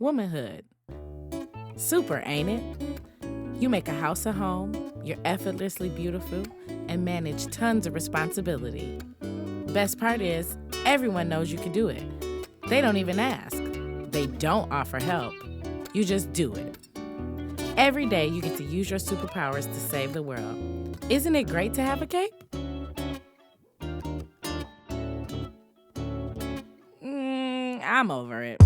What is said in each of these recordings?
Womanhood. Super, ain't it? You make a house a home, you're effortlessly beautiful, and manage tons of responsibility. Best part is, everyone knows you can do it. They don't even ask. They don't offer help. You just do it. Every day you get to use your superpowers to save the world. Isn't it great to have a cape? I'm over it.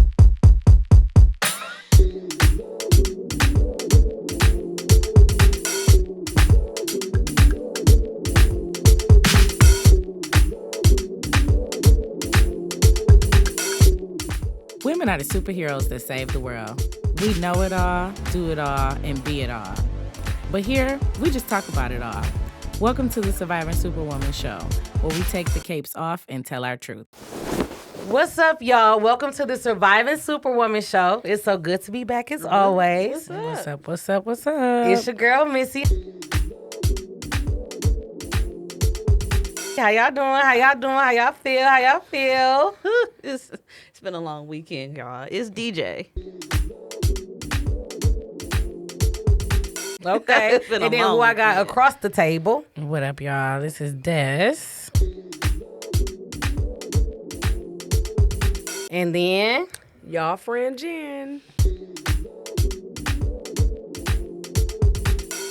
Women are the superheroes that save the world. We know it all, do it all, and be it all. But here, we just talk about it all. Welcome to the Surviving Superwoman show, where we take the capes off and tell our truth. What's up, y'all? Welcome to the Surviving Superwoman show. It's so good to be back as always. What's up? What's up? It's your girl, Missy. How y'all doing? How y'all feel? It's been a long weekend, y'all. It's DJ. Okay. And then who I got across the table? What up, y'all? This is Des. And then Y'all friend Jen.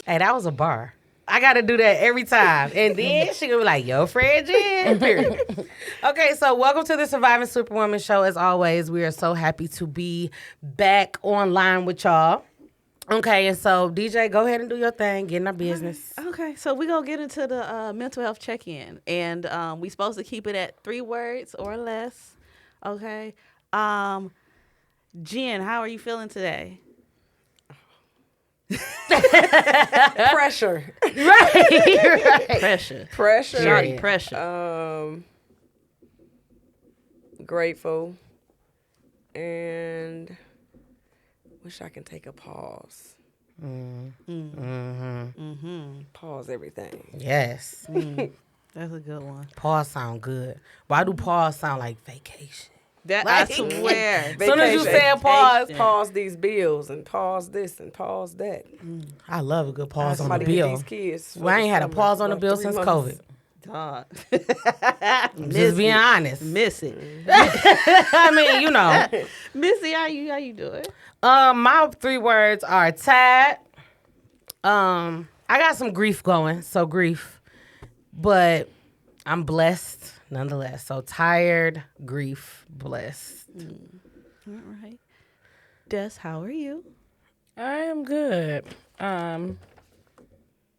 hey, that was a bar. I got to do that every time. And then she going to be like, yo, Fred Jen. Period. Okay, so welcome to the Surviving Superwoman show. As always, we are so happy to be back online with y'all. Okay, and so, DJ, go ahead and do your thing. Get in our business. Okay, so we're going to get into the mental health check-in. And we supposed to keep it at 3 words or less. Okay. Jen, how are you feeling today? Pressure. Right. Pressure. Pressure. Pressure. Grateful. And wish I can take a pause. Pause everything. Yes. That's a good one. Pause sound good. Why do pause sound like vacation? That Like- I swear. As soon as you say pause, Pause these bills and pause this and pause that. I love a good pause on the Somebody get bill. these kids. Well, I ain't had a pause on the Like bill 3 since months. COVID. Dog. Just being honest. Miss it. I mean, you know. Missy, how you doing? My 3 words are tired. I got some grief going, so grief. But I'm blessed nonetheless. So tired, grief, blessed. All right. Des, how are you? I am good. I'm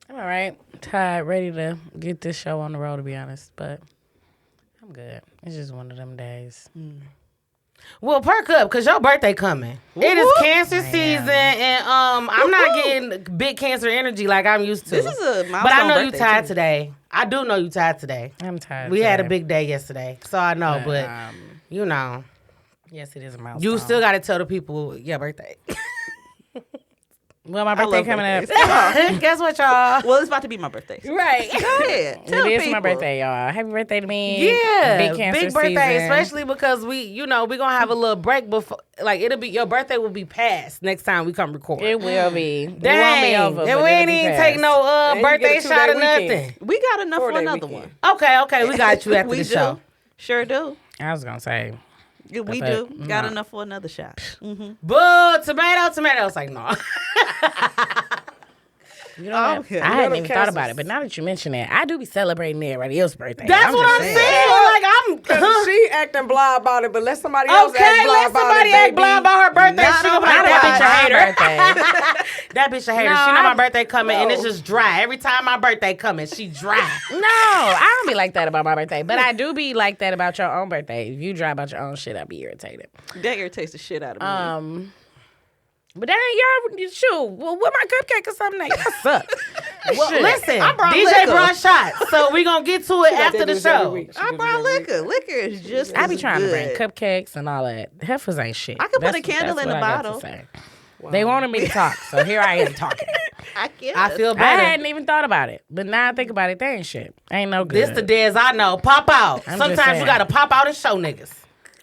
all right. Tired, ready to get this show on the road, to be honest. But I'm good. It's just one of them days. Well, perk up, because your birthday coming. It is cancer season, and I'm not getting big cancer energy like I'm used to. This is a milestone But I know you birthday, tired too. today. I do know you tired today. I'm tired. We had a today. big day yesterday, so I know, but you know. Yes, it is a milestone. You still got to tell the people your birthday. Well, my birthday love coming up. birthdays. Guess what, y'all? Well, it's about to be my birthday. Right. Go ahead. Tell It is people. my birthday, y'all. Happy birthday to me. Yeah, Big cancer birthday, season. especially because we're gonna have a little break before. Like your birthday will be past next time we come record. It will be. Dang, It won't be over. and but we it'll ain't be even past. take no And you birthday get a shot or 2-day weekend. nothing. We got enough for 4-day another weekend. one. Okay, we got you after We the do. show. Sure do. I was gonna say. We But do. Got nah. enough for another shot. Boo, tomato. It's like no. You know what? Okay. I hadn't Little even thought about cancers. it, but now that you mention it, I do be celebrating everybody else's birthday. That's what I'm saying. Like I'm. She acting blah about it, but let somebody else Okay, act blah let about somebody it, act baby. blah about her birthday. Not She on gonna be like, my that bitch a hater. birthday. That bitch a hater. No, She know I- my birthday coming, and it's no. just dry. Every time my birthday coming, she dry. No, I don't be like that about my birthday, but I do be like that about your own birthday. If you dry about your own shit, I be irritated. That irritates the shit out of me. But that ain't y'all. Shoot, well, with my cupcake or something, like, that suck. Well, Shit. listen, I brought DJ liquor. brought shots, so we gonna get to it after the show. I brought liquor. Liquor is just I be as trying to bring good. cupcakes and all that. Heifers ain't shit. I could put That's- a candle that's in the what I got to bottle. say. They wanted me to talk, so here I am talking. I guess. I feel I better. hadn't even thought about it, but now I think about it, they ain't shit. Ain't no good. This the days I know. Pop out. I'm just Sometimes saying. you gotta pop out and show niggas.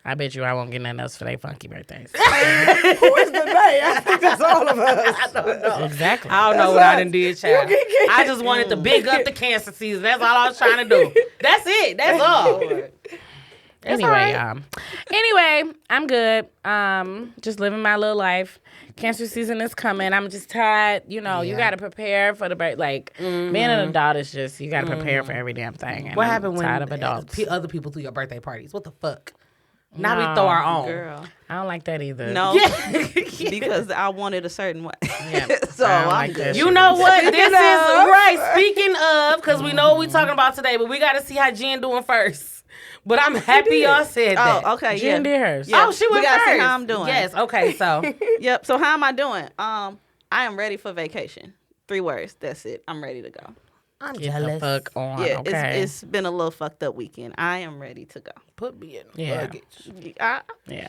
I bet you I won't get nothing else for their funky birthdays. Who is the they? I think that's all of us. I don't know. Exactly. I don't know That's what I us. done did, child. I just wanted to big up the cancer season. That's all I was trying to do. That's it. That's all. Anyway, all right. Anyway, I'm good. Just living my little life. Cancer season is coming. I'm just tired. You know, you got to prepare for the birth. Like, being an adult is just, you got to prepare for every damn thing. And What I'm happened when tired of adults. other people threw your birthday parties? What the fuck? Now we throw our own. Girl. I don't like that either. No, because I wanted a certain way. Yeah. So I don't I'm like good. that You know what? This is right. Speaking of, because we know what we're talking about today, but we got to see how Jen doing first. But I'm happy y'all said that. Oh, okay. Jen did hers. Yeah. Oh, she went we gotta first. see how I'm doing. Yes. Okay. So Yep. So how am I doing? I am ready for vacation. 3 words. That's it. I'm ready to go. I'm Get the fuck on. Yeah. Okay. It's been a little fucked up weekend. I am ready to go. Put me in Yeah. luggage. I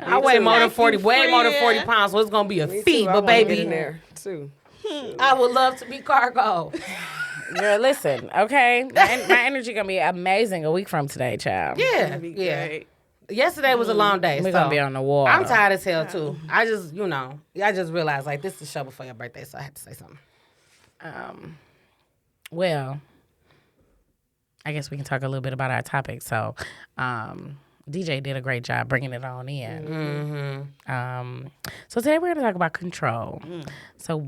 I weigh more than Thank 40, you, way more than 40 friend. pounds, so it's gonna be a Me feat. too. I But wanna get baby, in there too. I would love to be cargo. Girl, listen, okay? My energy going to be amazing a week from today, child. Yeah, That'd be yeah. great. Yesterday was a long day. We're so going to be on the wall. I'm tired as hell too. I just, I just realized like this is the show before your birthday, so I had to say something. Well, I guess we can talk a little bit about our topic. So, DJ did a great job bringing it on in. So today we're going to talk about control. So,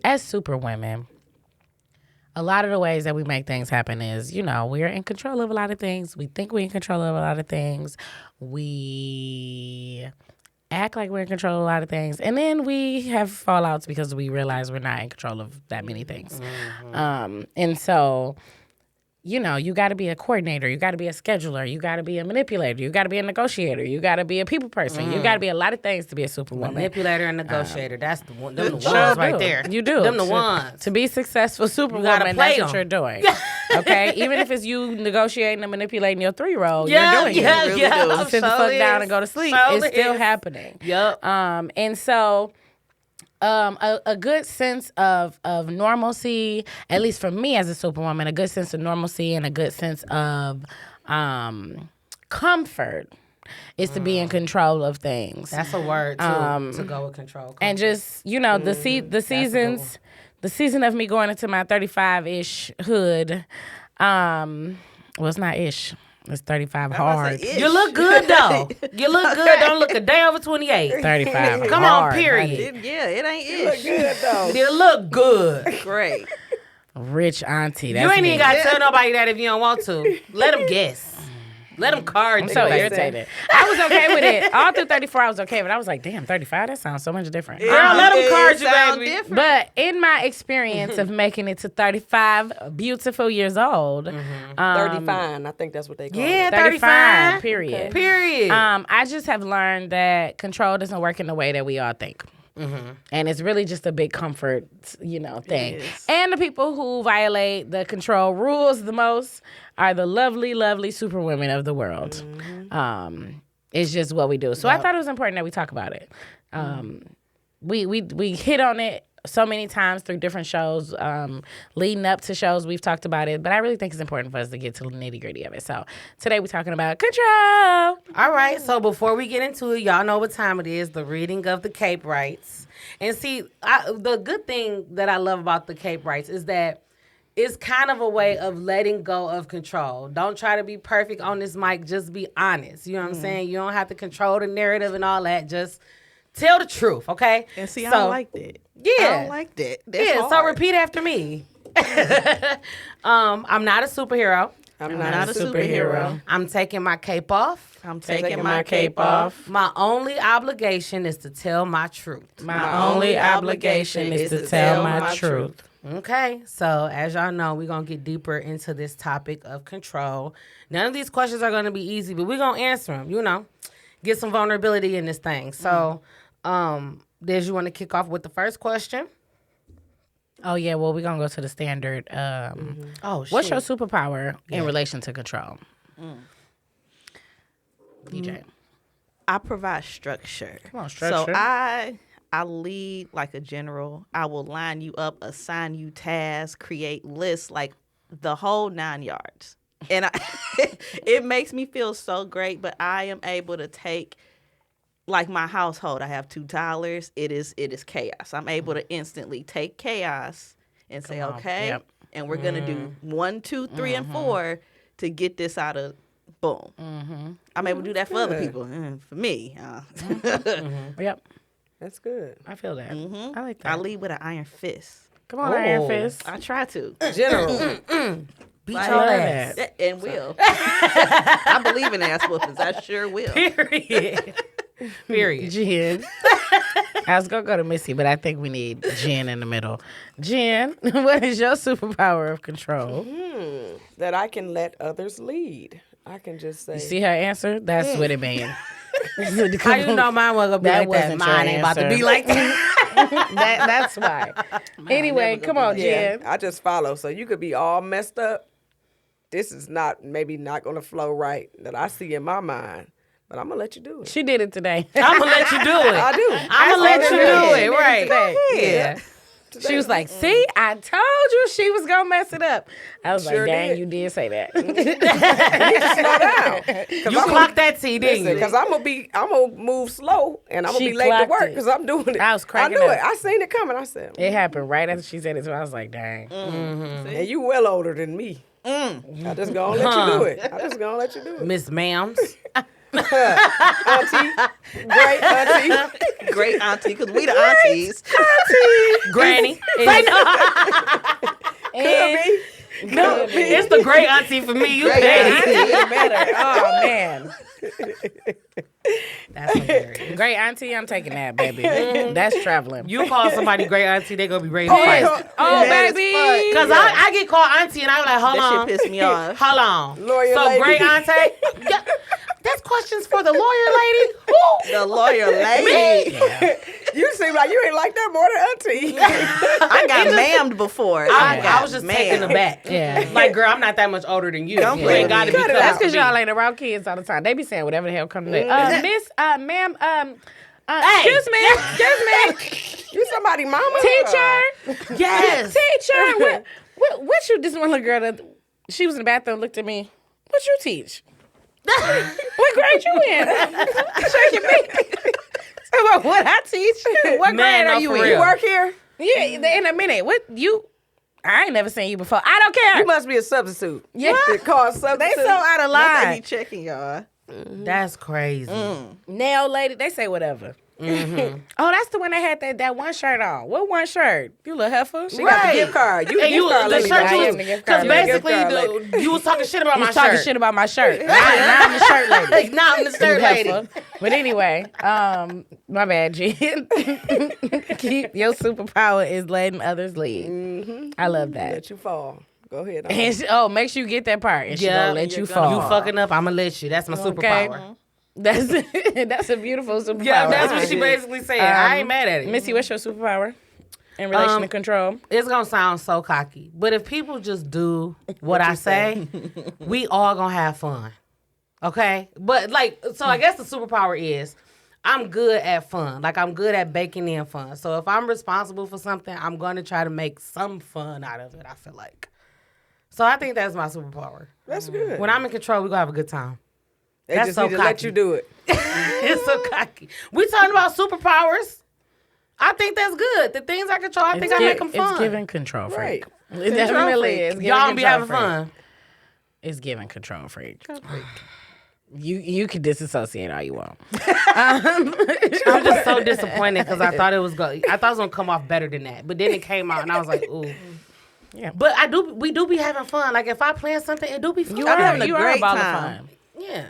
as Superwomen, a lot of the ways that we make things happen is, we're in control of a lot of things. We think we're in control of a lot of things. We act like we're in control of a lot of things. And then we have fallouts because we realize we're not in control of that many things. And so, you got to be a coordinator. You got to be a scheduler. You got to be a manipulator. You got to be a negotiator. You got to be a people person. You got to be a lot of things to be a Superwoman. Manipulator and negotiator. That's the one. Them the Sure ones do. right there. You do. Them the To- ones. To be successful gotta Superwoman, play that's what 'em. you're doing. Okay? Even if it's you negotiating and manipulating your 3-year-old, Yeah, you're doing yeah, it. really yeah. do. You sit the Sure fuck down is. and go to sleep. Sure It's still is. happening. Yup. And so a good sense of normalcy, at least for me as a Superwoman, a good sense of normalcy and a good sense of comfort is to be in control of things. That's a word too. To go with control. And just, the seasons, the season of me going into my 35-ish hood, well, it's not ish. It's 35 hard. You look good though. You look good. Don't look a day over 28. 35 Come hard, on, period. It ain't Look ish. good though. You look good. Great. Rich auntie. That's You ain't me. even got to tell nobody that if you don't want to. Let them guess. Let them card. I'm so irritated. I was okay with it. All through 34, I was okay, but I was like, damn, 35, that sounds so much different. Girl, let them card you, sound baby. different. But in my experience of making it to 35 beautiful years old, 35. I think that's what they call Yeah, it. 35, 35. period. Period. I just have learned that control doesn't work in the way that we all think. And it's really just a big comfort, thing. is. And the people who violate the control rules the most are the lovely, lovely Superwomen of the world. It's just what we do. So I thought it was important that we talk about it. We hit on it so many times through different shows, leading up to shows we've talked about it, but I really think it's important for us to get to the nitty gritty of it. So today we're talking about control. All right, so before we get into it, y'all know what time it is, the reading of the Cape Rights. And see, the good thing that I love about the Cape Rights is that it's kind of a way of letting go of control. Don't try to be perfect on this mic, just be honest. You know what I'm saying? You don't have to control the narrative and all that. Just tell the truth, okay? And see, I So- don't like that. Yeah. I don't like that. That's Yeah, so hard. repeat after me. I'm not a superhero. I'm not a superhero. I'm taking my cape off. I'm taking my cape off. My only obligation is to tell my truth. My only obligation is to tell my truth. Okay, so as y'all know, we're going to get deeper into this topic of control. None of these questions are going to be easy, but we're going to answer them, get some vulnerability in this thing. So, Des, you want to kick off with the first question? Oh, yeah, well, we're going to go to the standard. Oh, What's shit. your superpower in relation to control? DJ. I provide structure. Come on, structure. So I lead like a general. I will line you up, assign you tasks, create lists, like the whole 9 yards. and it makes me feel so great. But I am able to take, like my household. I have 2 toddlers. It is chaos. I'm able to instantly take chaos and say, okay, Yep. and we're gonna do 1, 2, 3, and 4 to get this out of. Boom. I'm able to do that for other people. For me, Yep. That's good. I feel that. I like that. I lead with an iron fist. Come on, Iron Fist. I try to. General. Beat Like, your love ass. that. And will. I believe in ass whoopings. I sure will. Period. Period. Jen. I was going to go to Missy, but I think we need Jen in the middle. Jen, what is your superpower of control? That I can let others lead. I can just say. You see her answer? That's what it means. How you know mine wasn't gonna be like that? wasn't your Mine ain't about to answer. be like that. That's why. Anyway, come on, Yeah, Jen. I just follow. So you could be all messed up. This is maybe not going to flow right that I see in my mind, but I'm going to let you do it. She did it today. I'm gonna let you do it. I do. I'm gonna let you said do it. it. Right. Today. Yeah. She was like, see, I told you she was going to mess it up. I was Sure like, dang, did. you did say that. Slow down. You clocked that T, didn't you? Because I'm gonna move slow and I'm gonna She be late to clocked work it. because I'm doing it. I was cracking I knew up. it. I seen it coming. I said, It happened right after she said it, so I was like, dang. and you well older than me. I just gonna let you do it. I just gonna let you do it. Miss Ma'ams. Auntie, great auntie. Great auntie, because we the aunties. Granny. No, It's the great auntie for me. You Great petty. auntie. better. Oh, man. That's hilarious. Great auntie, I'm taking that, baby. That's traveling. You call somebody great auntie, they gonna be ready to fight. Oh, Mad as baby. Cause I get called auntie and I was like, hold That on. shit pissed me off. Hold on. Lawyer so lady. great auntie. Yeah, that's questions for the lawyer lady. Who? The lawyer lady. You seem like you ain't like that more than auntie. I got mammed before. I was just taken aback. Yeah. Like, girl, I'm not that much older than you. Don't You play ain't with got to me. be cut That's out because for y'all me. ain't around kids all the time. They be saying whatever the hell comes to them. Miss, ma'am, excuse me. You somebody mama? Teacher. Yes. Teacher. What you, this one little girl, that she was in the bathroom, looked at me. What you teach? What grade you in? Shaking me. So what I teach? What Man, grade are no, you for in? real. You work here? Yeah, in a minute. What you? I ain't never seen you before. I don't care. You must be a substitute. Yeah. It called substitute. They so out of Not that line. he checking y'all. That's crazy. Nail lady, they say whatever. Oh, that's the one that had that one shirt on. What one shirt? You little heifer. She got the gift card. You And gift you, card the lady. shirt I you am was, the gift because card lady. basically Gift card you was talking shit about You my was talking shirt. shit about my shirt. Now I'm the shirt lady. Now I'm the shirt You lady. heifer. But anyway, my bad, Jen. Keep your superpower is letting others lead. I love that. Let you fall. Go ahead. And make sure you get that part. And she Yeah, gonna let you You fall. fucking up, I'ma let you. That's my Okay. superpower. That's a beautiful superpower. Yeah, that's what she basically said. I ain't mad at it. Missy, what's your superpower in relation to control? It's gonna sound so cocky, but if people just do what I say, we all gonna have fun. Okay? But so I guess the superpower is I'm good at fun. Like I'm good at baking in fun. So if I'm responsible for something, I'm gonna try to make some fun out of it, I feel like. So I think that's my superpower. That's good. When I'm in control, we gonna have a good time. They that's just so need to let cocky. you do it. It's so cocky. We talking about superpowers. I think that's good. The things I control, I think I make them fun. It's giving control freak. Right. It definitely is. Giving Y'all gonna be control having freak. fun. It's giving control freak. You can disassociate all you want. I'm just so disappointed because I thought it was gonna come off better than that, but then it came out and I was like, ooh. Yeah. But we do be having fun. Like if I plan something, it do be fun. You I'm are having a you are great a ball of time. fun. Yeah.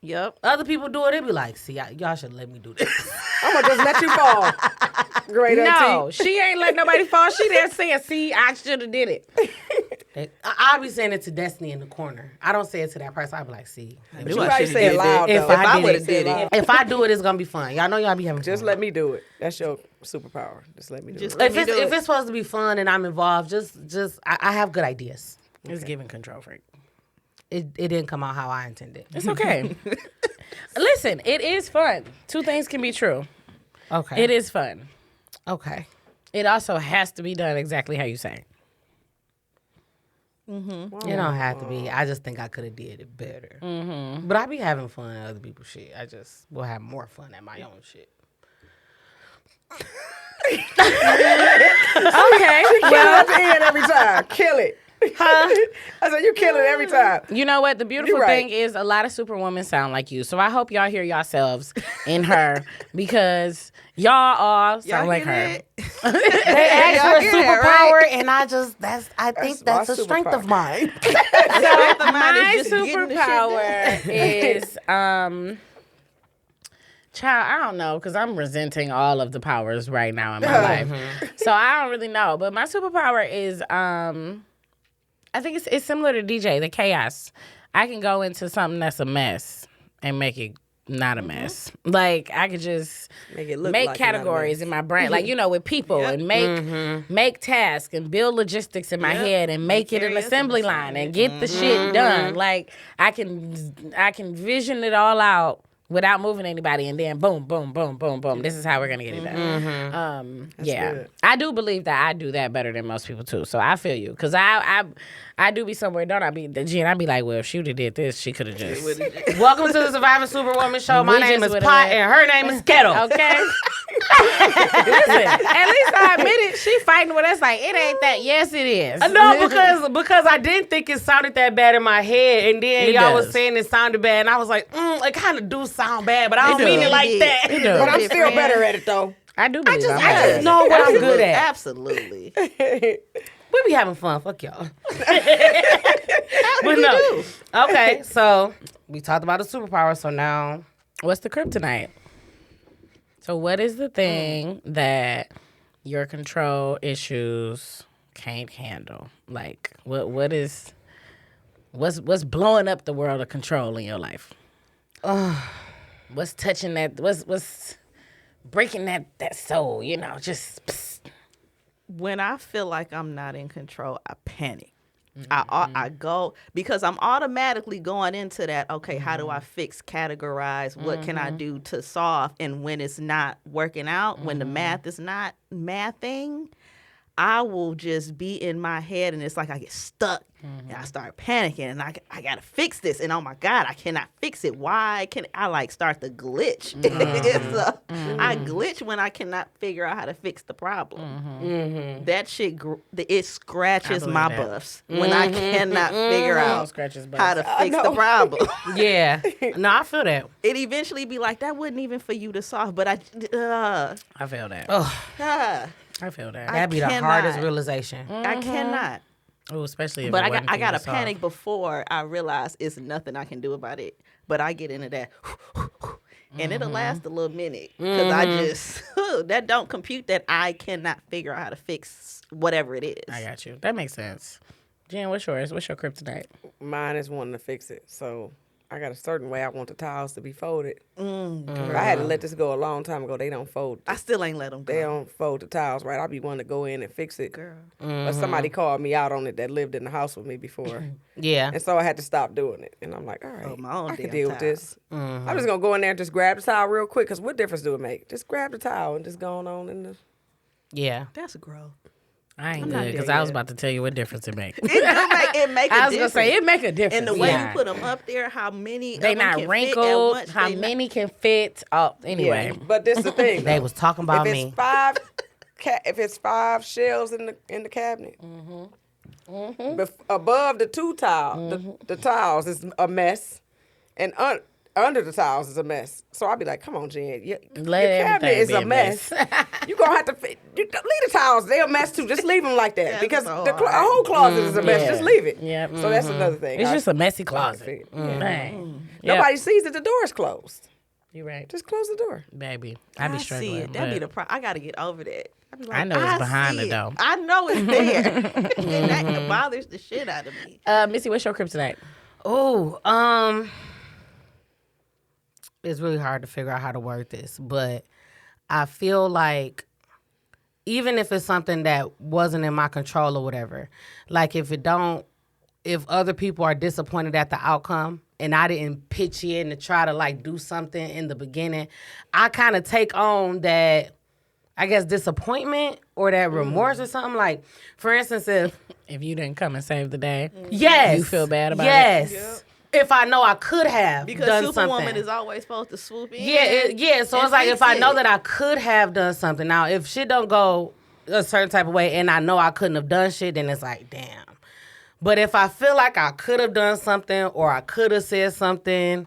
Yep. Other people do it, they be like, see, y'all should let me do this. I'm going to just let you fall. Great No, auntie. she ain't let nobody fall. She there saying, see, I should have did it. I'll be saying it to Destiny in the corner. I don't say it to that person. I'll be like, see. You You probably say it loud, If though. I would've did did it, it. if I do it, it's gonna be fun. Y'all know y'all be having fun. Just let me do it. That's your superpower. Just let me do Just it. let If me it's do it. if it's supposed to be fun and I'm involved, just I have good ideas. It's giving control freak. It didn't come out how I intended. It's okay. Listen, it is fun. Two things can be true. Okay. It is fun. Okay. It also has to be done exactly how you say. Mm-hmm. It don't have to be. I just think I could have did it better. Mm-hmm. But I be having fun at other people's shit. I just will have more fun at my own shit. Okay. Kill it at the end every time. Kill it. Huh? I said, you kill it every time. You know what? The beautiful thing is a lot of Superwomen sound like you. So I hope y'all hear yourselves in her because y'all all sound like her. They asked for a superpower, and I think that's a strength of mine. So my superpower is child, I don't know, because I'm resenting all of the powers right now in my life. So I don't really know. But my superpower is I think it's similar to DJ, the chaos. I can go into something that's a mess and make it not a mess. Like I could just make categories in my brain, like with people, and make tasks and build logistics in my head and make it an assembly line and get the shit done. Like I can vision it all out without moving anybody, and then boom, boom, boom, boom, boom. This is how we're gonna get it done. Good. I do believe that I do that better than most people too. So I feel you, because I do be somewhere, don't I? Be the Jen. I be like, well, if she would've did this, she could have just. Welcome to the Surviving Superwoman show. My name is Pot, and her name is Kettle. Okay. Listen, at least I admit it. She fighting with us like it ain't that. Yes, it is. No, because I didn't think it sounded that bad in my head, and then y'all was saying it sounded bad, and I was like, it kind of do sound bad, but I don't mean it like that. But I'm still better at it though. I do. I just know what I'm good at. Absolutely. We be having fun. Fuck y'all. But no. Okay, so we talked about the superpower. So now, what's the kryptonite? So what is the thing that your control issues can't handle? Like what's blowing up the world of control in your life? What's touching that? What's breaking that soul? Just. Psst. When I feel like I'm not in control, I panic. I go because I'm automatically going into that. Okay, how do I categorize? What can I do to solve? And when it's not working out, when the math is not mathing, I will just be in my head, and it's like I get stuck, and I start panicking, and I got to fix this, and oh my God, I cannot fix it. Why can I start to glitch? I glitch when I cannot figure out how to fix the problem. That shit, it scratches my buffs when I cannot figure out how to fix the problem. Yeah, no, I feel that. It eventually be like, that wasn't even for you to solve, but I feel that. I feel that. That'd be the hardest realization. I cannot. Oh, especially if but I got to panic before I realize it's nothing I can do about it. But I get into that, and it'll last a little minute because I just that don't compute that I cannot figure out how to fix whatever it is. I got you. That makes sense. Jen, what's yours? What's your kryptonite? Mine is wanting to fix it. So I got a certain way I want the towels to be folded. I had to let this go a long time ago. They don't fold. I still ain't let them go. They don't fold the towels right. I be wanting to go in and fix it. Girl. But somebody called me out on it that lived in the house with me before. Yeah. And so I had to stop doing it. And I'm like, all right, I can deal with this. Mm-hmm. I'm just going to go in there and just grab the towel real quick, because what difference do it make? Just grab the towel and just go on in the... Yeah. That's growth. I ain't good, because I was about to tell you what difference it makes. It make a difference. I was going to say, it make a difference. And the way you put them up there, how many they of them not can wrinkled, fit at once, how many can fit. Oh, anyway. Yeah, but this is the thing. They was talking about if me. If it's 5 shelves in the cabinet, above the 2 towels, the towels is a mess, and under the towels is a mess. So I'll be like, come on, Jen. Your cabinet is a mess. You're going to have to leave the towels. They're a mess, too. Just leave them like that. Because a whole closet is a mess. Yeah. Just leave it. Yeah. So that's another thing. It's just a messy closet. Nobody sees that the door is closed. You're right. Just close the door. Baby, I be struggling. See it. That'd be the problem. I got to get over that. I be like, I know it's behind it, though. I know it's there. And that bothers the shit out of me. Missy, what's your kryptonite? Oh, it's really hard to figure out how to word this, but I feel like even if it's something that wasn't in my control or whatever, like if other people are disappointed at the outcome and I didn't pitch in to try to do something in the beginning, I kind of take on that I guess, disappointment or that remorse or something. Like, for instance, If you didn't come and save the day, yes, you feel bad about it. yes. If I know I could have Because done Superwoman something. is always supposed to swoop in. Yeah, so and it's like fix if I know it. that I could have done something. Now, if shit don't go a certain type of way and I know I couldn't have done shit, then it's like, damn. But if I feel like I could have done something or I could have said something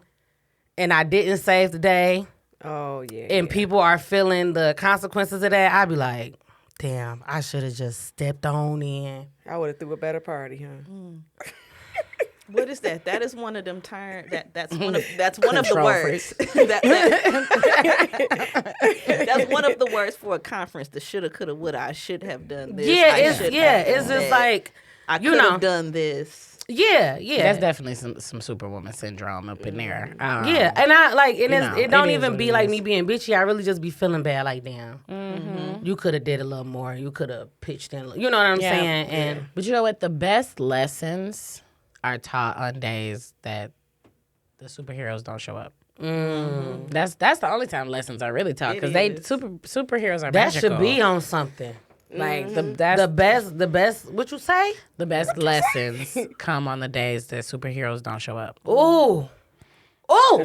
and I didn't save the day Oh yeah. and people are feeling the consequences of that, I'd be like, damn, I should have just stepped on in. I would have threw a better party, huh? What is that? That is one of them that's one of the Control words. That's one of the words for a conference. The shoulda, coulda, woulda. I should have done this. It's just like, I you could know. have done this. Yeah. That's definitely some Superwoman syndrome up in there. Yeah, and I like, and it don't it is even what be it like is. me being bitchy. I really just be feeling bad. Like, damn, you could have did a little more. You could have pitched in. You know what I'm Yeah. saying? And But you know what? The best lessons are taught on days that the superheroes don't show up. That's the only time lessons are really taught because It is. superheroes are that magical. should be on something. like The best. What you say? the best lessons come on the days that superheroes don't show up. Ooh.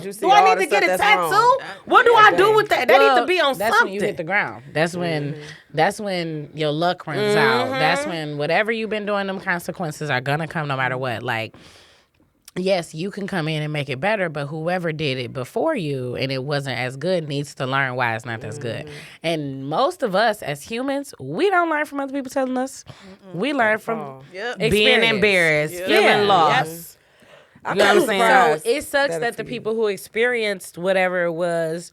you see Do I all need the to get a stuff that's tattoo? wrong. What do I do with that? That needs to be on that's something. when you hit the ground. That's when your luck runs out. That's when whatever you've been doing, them consequences are gonna come no matter what. Like, yes, you can come in and make it better, but whoever did it before you and it wasn't as good needs to learn why it's not as good. And most of us as humans, we don't learn from other people telling us. We learn from Yep. Being experience. embarrassed, Yeah. feeling Yeah. lost. I'm You know what I'm saying? surprised So it sucks that that a the few- people who experienced whatever it was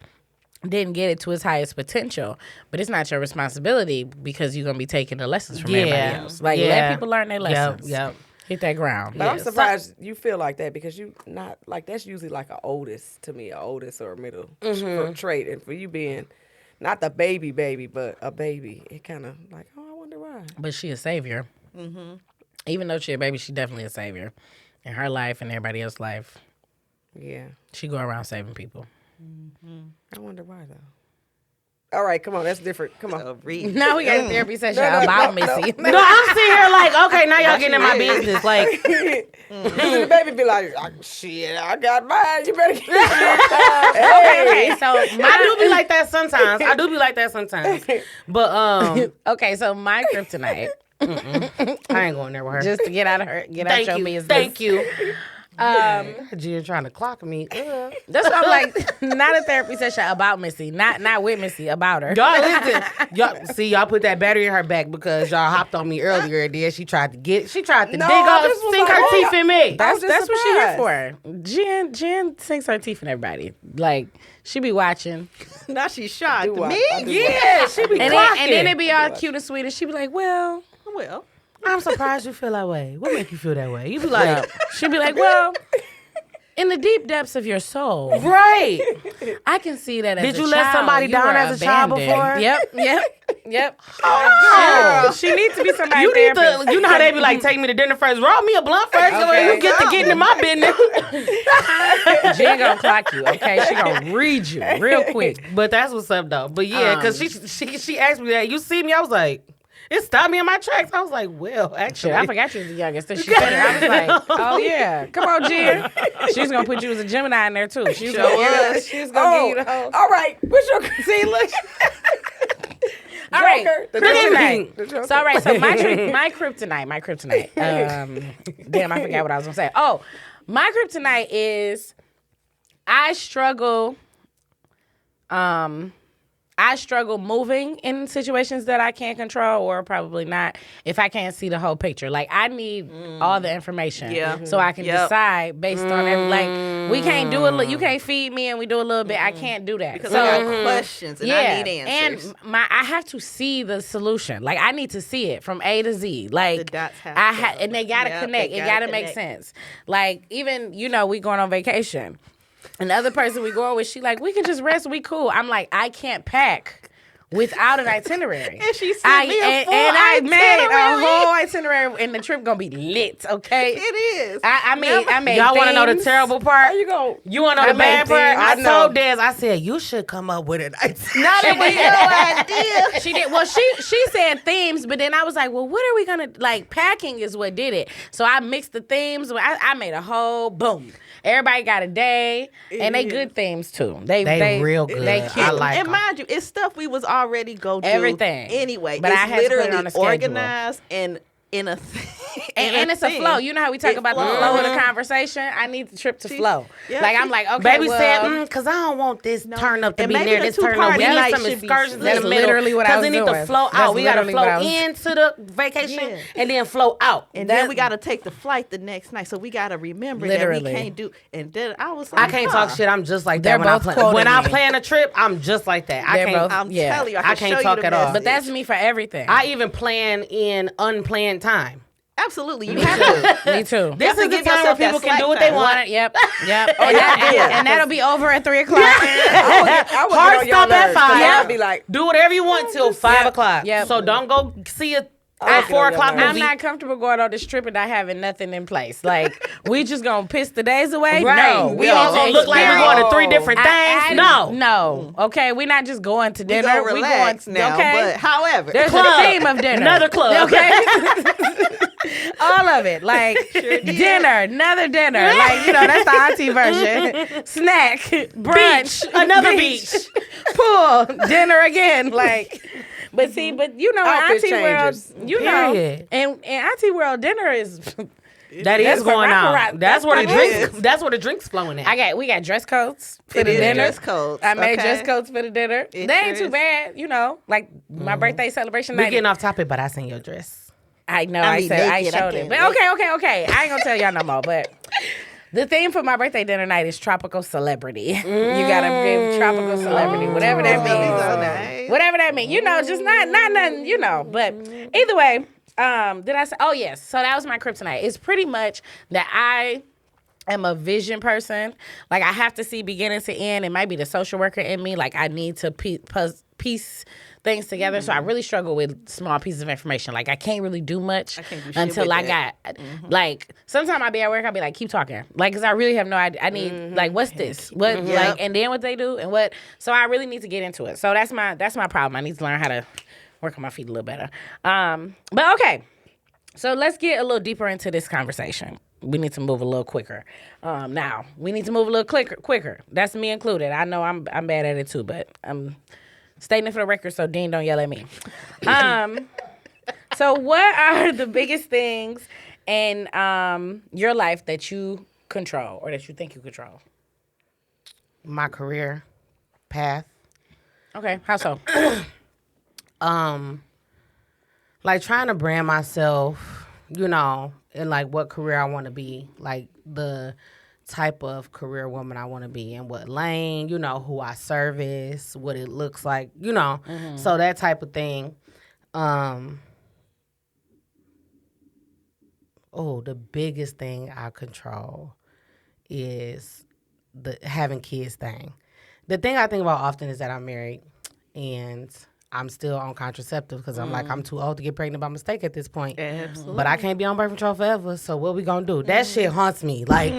didn't get it to its highest potential. But it's not your responsibility because you're gonna be taking the lessons from everybody else. Like let people learn their lessons. Yep. Hit that ground. But I'm surprised you feel like that because you not like that's usually like a oldest to me, a oldest or a middle trait, and for you being not the baby, but a baby, it kind of like, oh, I wonder why. But she a savior. Even though she a baby, she definitely a savior in her life and everybody else's life. Yeah, She go around saving people. I wonder why though. All right, come on, that's different. Come on. Now we got a therapy session No, about Missy. No, I'm sitting here like, okay, now y'all getting in my business. Like, Usually the baby be like, shit, I got mine. You better get Okay, so I do be like that sometimes. But okay, so my kryptonite, I ain't going there with her. just to get out of your business. Thank you. Gia trying to clock me. That's why I'm like, not a therapy session about Missy, not with Missy, about her. Y'all listen. Y'all put that battery in her back because y'all hopped on me earlier and then she tried to dig I off, just was sink like, her oh, teeth in me. That's just what she here for. Jen sinks her teeth in everybody. Like she be watching, Now she's shocked. Do I- Me? I do Yeah, she be and clocking. then it be all cute and sweet, and she be like, "Well," Well, I'm surprised you feel that way. What make you feel that way? You be like, she be like, "Well." In the deep depths of your soul, right. I can see that as Did a you let child, somebody you down were as a child abandoned. before? Yep. Oh. She needs to be somebody. You need to, you know how they be like, take me to dinner first, roll me a blunt first, so Okay. you get to getting in my business. Jen gonna clock you, okay? She gonna read you real quick. But that's what's up though. But yeah, because she asked me that. You see me, I was like, it stopped me in my tracks. I was like, well, actually, Shit, I forgot you was the youngest. Then she said it. I was like, oh yeah, come on, Jen. She was gonna put you as a Gemini in there too. She was gonna give you the whole. All right, what's your See, look. All right, The kryptonite. Joker. So all right, so my kryptonite. Damn, I forgot what I was gonna say. Oh, my kryptonite is I struggle moving in situations that I can't control or probably not if I can't see the whole picture. Like I need all the information Yeah. so I can Yep. decide based on like we can't do it. You can't feed me and we do a little bit. I can't do that. because so, I got questions and I need answers. and I have to see the solution. Like I need to see it from A to Z. Like The dots have to- and they gotta Yep, connect. they It gotta gotta make connect. sense. Like even we going on vacation. And the other person we going with, she like, we can just rest, we cool. I'm like, I can't pack without an itinerary. And she sent me a full I made a itinerary. whole itinerary, and the trip gonna be lit. Okay, It is. I made. Y'all want to know the themes. terrible part? You go. You want to know I the bad made part? things. I I know. told Des, I said, you should come up with an itinerary. Not that was your idea. She did. Well, she said themes, but then I was like, well, what are we gonna like? Packing is what did it. So I mixed the themes. I made a whole boom. Everybody got a day, and they good themes too. They real good. They cute. I like And 'em. mind you, it's stuff we was already go do Everything. anyway. But it's I had to put it literally on a schedule. organized and in a and it's a flow. You know how we talk It about the flows. flow of the conversation? I need the trip to flow. yeah, like, I'm she- like, okay, Baby well, said, because I don't want this turn up to And be maybe near the this turn up. two-party We need night some should be excursions in split. the That's middle. literally what I was it need doing. to flow That's out. We got to literally flow what I was- into the vacation Yeah. and then flow out. And then we got to take the flight the next night. So we got to remember Literally. that we can't do. And then I was like, I can't talk shit. I'm just like They're that when I both plan. quoting When I me. plan a trip, I'm just like that. I They're can't. both- I'm Yeah. telling you, I I can't show talk you the at all. message. But that's me for everything. I even plan in unplanned time. Absolutely, you have to. me too. This to is the give time where yourself that people can slack do what they time. want. Yep. And that'll be over at 3 o'clock. I would Hard get on stop your at nerves, 'cause 5. I'd be like, Do whatever you want till 5 o'clock. Yep. So don't go see a I'll get 4 on your o'clock nerves. movie. I'm not comfortable going on this trip and not having nothing in place. Like, we just gonna piss the days away? Right. No. We need all to gonna look like we're going to 3 Oh. different things. No. No. Okay, we're not just going to We dinner. gonna relax now. okay? But however, There's Club. a theme of dinner. Another club. Okay. All of it. Like dinner, another dinner. Like, that's the auntie version. Snack, brunch, Beach. Another beach. pool, dinner again. Like, but see, in Outfit auntie changes. world, Period. and in auntie world, dinner is. That is That's going on. barack. That's where the It drinks. is. That's where the drinks flowing at. We got dress codes for It the is dinner. dress codes. I made okay? dress codes for the dinner. It They ain't sure too is. bad, like my birthday celebration We're night. getting off topic, but I seen your dress. I know. I I be said naked, I I showed can't it. But wait. okay. I ain't gonna tell y'all no more. But the theme for my birthday dinner night is tropical celebrity. You gotta give tropical celebrity, whatever that That's gonna be means. so nice. Whatever that means. Just not nothing. But either way, did I say? Oh yes. So that was my kryptonite. It's pretty much that I am a vision person. Like, I have to see beginning to end. It might be the social worker in me. Like, I need to piece things together. So I really struggle with small pieces of information. Like, I can't really do much can't do shit until with I that. got, like, sometimes I'll be at work, I'll be like, keep talking. Like, because I really have no idea. I need, like, what's this? What, Yep. like, and then what they do and what. So I really need to get into it. So that's my problem. I need to learn how to work on my feet a little better. But okay. So let's get a little deeper into this conversation. We need to move a little quicker. Now we need to move a little quicker. That's me included. I know I'm bad at it too, but I'm stating it for the record so Dean don't yell at me. So what are the biggest things in your life that you control or that you think you control? My career path. Okay, how so? Like trying to brand myself, in like what career I want to be, like the type of career woman I want to be, in what lane, who I service, what it looks like, so that type of thing. The biggest thing I control is the having kids thing. The thing I think about often is that I'm married and I'm still on contraceptive because I'm like, I'm too old to get pregnant by mistake at this point. Absolutely. But I can't be on birth control forever. So what we gonna do? That shit haunts me. Like,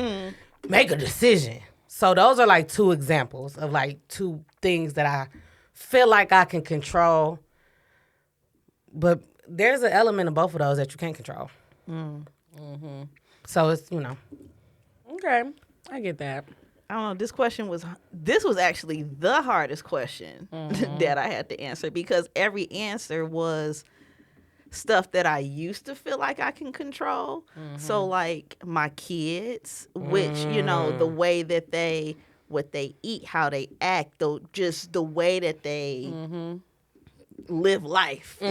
make a decision. So those are like 2 examples of like 2 things that I feel like I can control. But there's an element of both of those that you can't control. So it's, Okay, I get that. I don't know. This was actually the hardest question that I had to answer because every answer was stuff that I used to feel like I can control. So like my kids, which, the way that what they eat, how they act, just the way that they live life,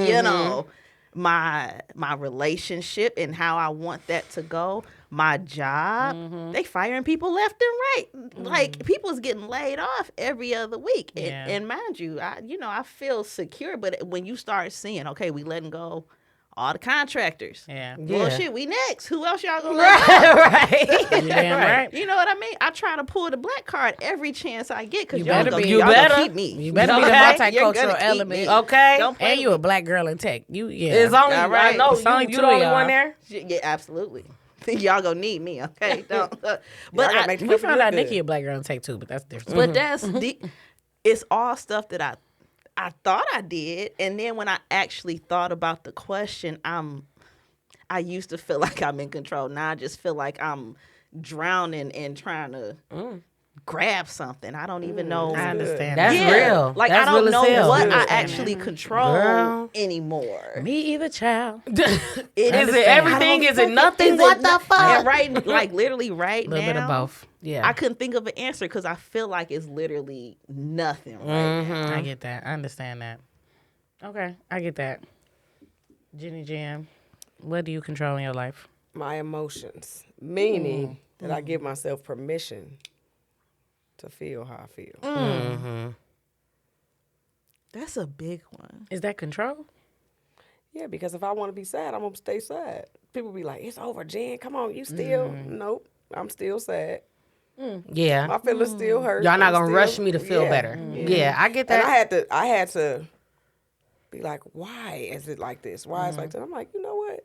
my relationship and how I want that to go, my job, they firing people left and right. Like people's getting laid off every other week. And mind you, I feel secure, but when you start seeing, okay, we letting go all the contractors. Yeah. Well, shit, we next. Who else y'all gonna let go? Right. You damn right. You know what I mean? I try to pull the black card every chance I get because You y'all better gonna, be. y'all You gonna better. keep me. You better be the Okay. You're multicultural gonna keep element. me. Okay. Don't play And you with a black girl in tech. You It's only, All right. I know, It's only you two the of only y'all. one there. me. Yeah, absolutely. Y'all gonna need me, okay? Don't. But gotta I, make the We company found look out good. Nikki a black girl in tech too, but that's different. but that's it's all stuff that I thought I did, and then when I actually thought about the question, I used to feel like I'm in control. Now I just feel like I'm drowning and trying to grab something. I don't even know. I understand. That's that. real. Like That's I don't real as know hell. what I Good. actually control Girl. anymore. Me either, child. It Is it everything? Is it nothing? Is What it the no- fuck? And right, like literally right A now, little bit of both. Yeah. I couldn't think of an answer because I feel like it's literally nothing right now. I get that. I understand that. Okay, I get that. Jenny Jam, what do you control in your life? My emotions, meaning that I give myself permission to feel how I feel. That's a big one. Is that control? Yeah, because if I want to be sad, I'm gonna stay sad. People be like, "It's over, Jen. Come on, you still?" Nope, I'm still sad. Yeah. My feelings still hurt. Y'all not I'm gonna still- rush me to feel Yeah, better. Yeah, I get that. And I had to be like, why is it like this? Why is it like that? I'm like, you know what?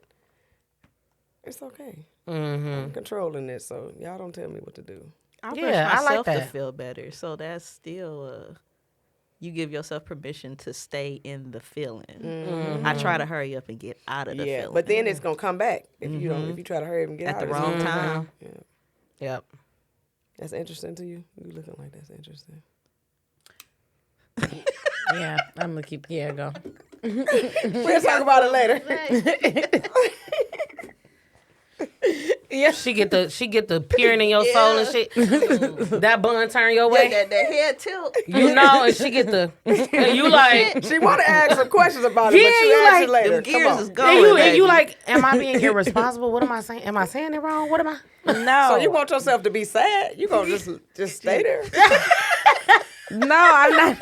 It's okay. I'm controlling this, so y'all don't tell me what to do. I rush Yeah, I like myself to that. feel better. So that's still you give yourself permission to stay in the feeling. I try to hurry up and get out of the Yeah, feeling. but then it's gonna come back if you don't. If you try to hurry up and get at out the it's wrong gonna come time. back. Yeah, Yep. that's interesting to you. You looking like that's interesting. Yeah, I'm gonna keep. Yeah, go. We'll talk about it later. She get the peering in your soul and shit. That bun turn your way. that head tilt. You know, and she get the and you like She want to ask some questions about it, Yeah, but you you ask like it later. Them Come gears on. is and going. you baby. like, am I being irresponsible? What am I saying? Am I saying it wrong? What am I? No. So you want yourself to be sad? You gonna just stay there? No, I'm not.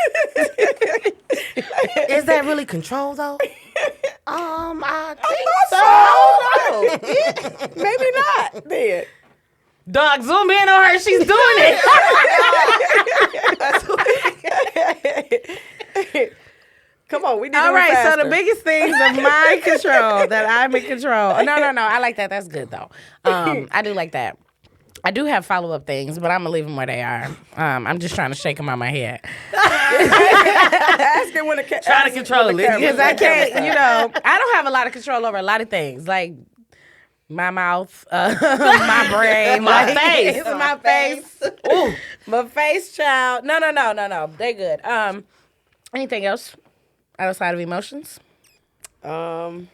Is that really control though? I think so. Maybe not. Then Dog, zoom in on her. She's doing it. come on, we need to All move right, faster. so the biggest things of my control that I'm in control. No. I like that. That's good though. I do like that. I do have follow-up things, but I'm gonna leave them where they are. I'm just trying to shake them out my head Ask it when the Trying to control it. because I can't. I don't have a lot of control over a lot of things, like my mouth, my brain, My like, face. my face. Ooh, my face, child. No. They good. Anything else outside of emotions? No.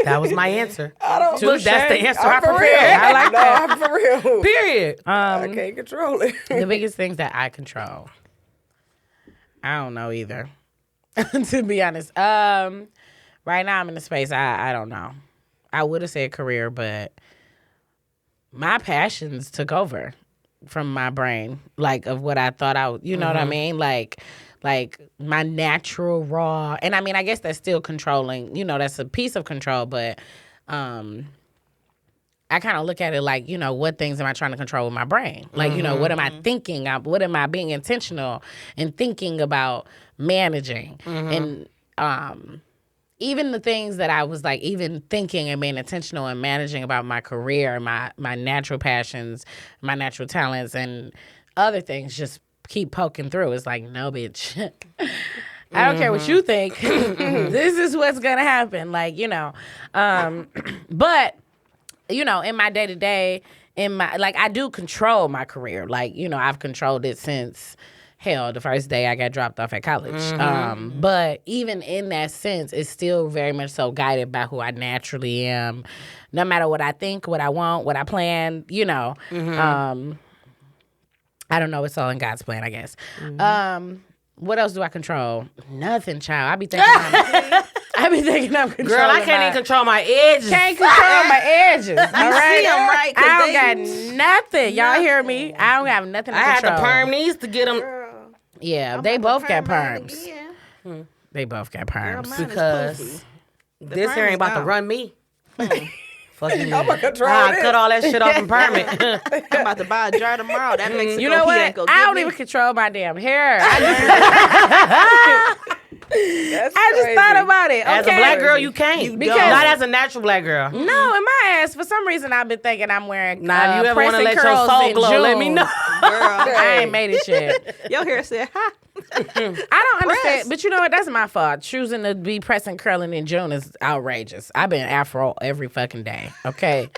That was my answer. I don't. Look, that's the answer I I'm for real. prepared. I like no, that. I'm for real. Period. I can't control it. The biggest things that I control. I don't know either. To be honest. Right now I'm in a space I don't know. I would have said career, but my passions took over from my brain. Like of what I thought I would, you know what I mean? Like my natural raw, and I mean, I guess that's still controlling, that's a piece of control, but I kind of look at it like, what things am I trying to control with my brain? Like, what am I thinking? What am I being intentional and thinking about managing? And even the things that I was like, even thinking and being intentional and managing about my career, my natural passions, my natural talents, and other things just keep poking through. It's like, no, bitch. I don't care what you think. This is what's gonna happen. Like, but in my day to day, I do control my career. Like, I've controlled it since the first day I got dropped off at college. But even in that sense, it's still very much so guided by who I naturally am. No matter what I think, what I want, what I plan, I don't know. It's all in God's plan, I guess. What else do I control? Nothing, child. I be thinking I'm controlling. Girl, I can't even control my edges. Can't control my edges. All right, see 'em, right? 'Cause I don't they- got nothing. Y'all hear me? I don't have nothing to I had control. to perm these to get them. Yeah, they both got perms. They both got Girl, perms. mine is Because poofy. this here ain't about to gone. run me. Fuck you. I'm gonna control I'll this. cut all that shit off and perm it. I'm about to buy a jar tomorrow. That Mexico You know he what? ain't gonna I give don't me. even control my damn hair. I That's just crazy. thought about it. As a okay? black girl, you can't. You because don't. not as a natural black girl. No, in my ass, for some reason, I've been thinking I'm wearing Now, if you ever want to pressing let your curls soul in glow, let me June. know. Girl, I ain't made it yet. your hair said, "Ha." I don't understand, but you know what? That's my fault. Choosing to be pressing curling in June is outrageous. I've been afro every fucking day. Okay,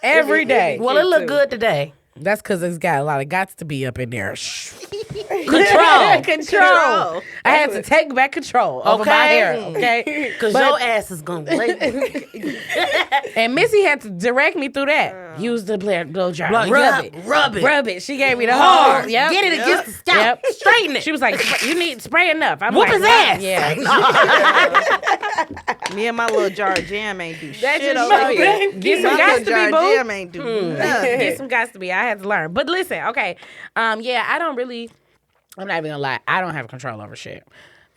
every day. Well, it look good today. That's because it's got a lot of gots to be up in there. Shh. Control. Control. I had to take back control over my Okay. hair. Okay, Because your ass is going to wait. and Missy had to direct me through that. Use the blow dry. Blow- Rub yeah, it. rub it. Rub it. She gave me the Hard. whole. Yep. Get it against the scalp. Yep. Straighten it. She was like, "You need spray enough." I'm Whoop like, his "What?" ass. Yeah. Me and my little jar of jam ain't do That shit just over show here. you. Get some My guys little to jar be of boo. jam ain't do nothing. Get some guys to be. I had to learn. But listen, okay. Yeah, I don't really. I'm not even gonna lie. I don't have control over shit.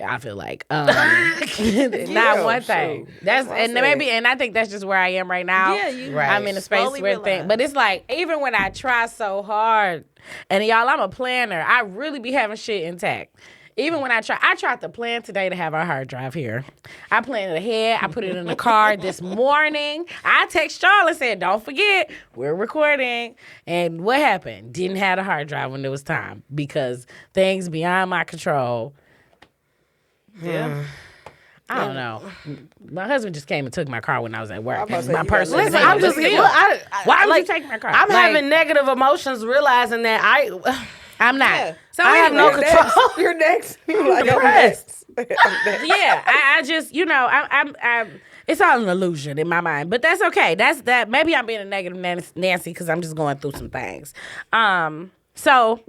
I feel like not one thing. That's and maybe and I think that's just where I am right now. Yeah, you Right. I'm in a space slowly where realize. but it's like even when I try so hard, and y'all, I'm a planner. I really be having shit intact. Even when I tried to plan today to have our hard drive here. I planned it ahead. I put it in the car this morning. I text Charlotte and said, "Don't forget, we're recording." And what happened? Didn't have a hard drive when it was time because things beyond my control. Yeah. I don't know. My husband just came and took my car when I was at work. I'm about to say, My you purse. gotta was let Listen, in I'm it. just But still, why would you take my car? I'm Like, having negative emotions realizing that I'm not. Yeah. So I have no anyway, control. You're next. You're like, I'm depressed. next. I'm next. Yeah, I just I'm it's all an illusion in my mind, but that's okay. That's that. Maybe I'm being a negative Nancy because I'm just going through some things. So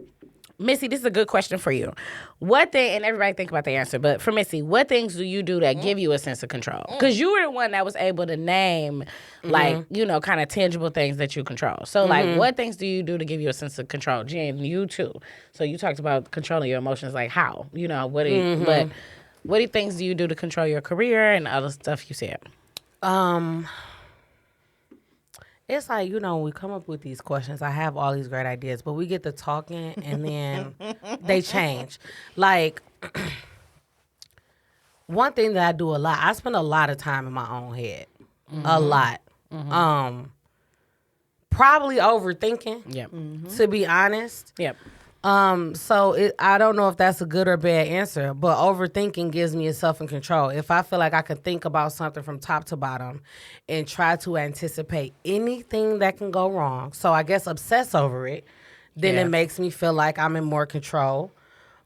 Missy, this is a good question for you. What thing, and everybody think about the answer, but for Missy, what things do you do that give you a sense of control? Because you were the one that was able to name, like, kind of tangible things that you control. So, like, what things do you do to give you a sense of control? Jen, you too. So you talked about controlling your emotions, like how? What do you, but what things do you do to control your career and other stuff you said? It's like, we come up with these questions. I have all these great ideas, but we get to talking and then they change. Like, one thing that I do a lot, I spend a lot of time in my own head. A lot. Probably overthinking, Yep. to be honest. Yep. So I don't know if that's a good or bad answer, but overthinking gives me a self-control. If I feel like I can think about something from top to bottom and try to anticipate anything that can go wrong, so I guess obsess over it, then Yeah. it makes me feel like I'm in more control.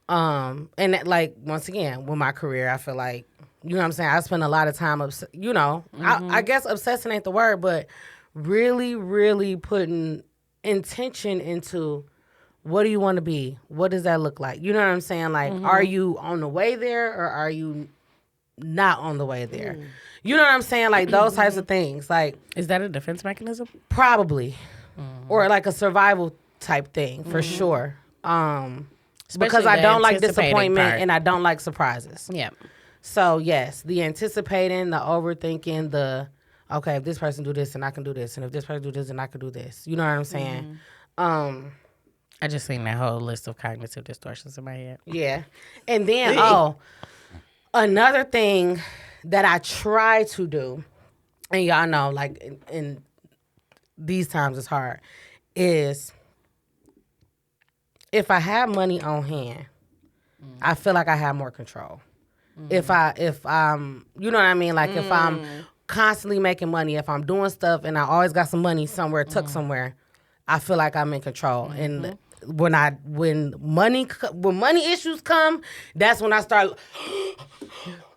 And that, like, once again, with my career, I feel like, you know what I'm saying? I spend a lot of time, I guess obsessing ain't the word, but really, really putting intention into what do you want to be? What does that look like? You know what I'm saying? Like, are you on the way there or are you not on the way there? You know what I'm saying? Like, those types of things. Like, Is that a defense mechanism? probably. Or like a survival type thing, for sure. Because Especially I the don't like anticipating disappointment part. and I don't like surprises. Yep. So, yes, the anticipating, the overthinking, okay, if this person do this, then I can do this. And if this person do this, then I can do this. You know what I'm saying? I just seen that whole list of cognitive distortions in my head. Yeah. And then, another thing that I try to do, and y'all know, like, in these times it's hard, is if I have money on hand, I feel like I have more control. If I'm, you know what I mean? Like, if I'm constantly making money, if I'm doing stuff and I always got some money somewhere, tucked somewhere, I feel like I'm in control. And when money issues come, that's when I start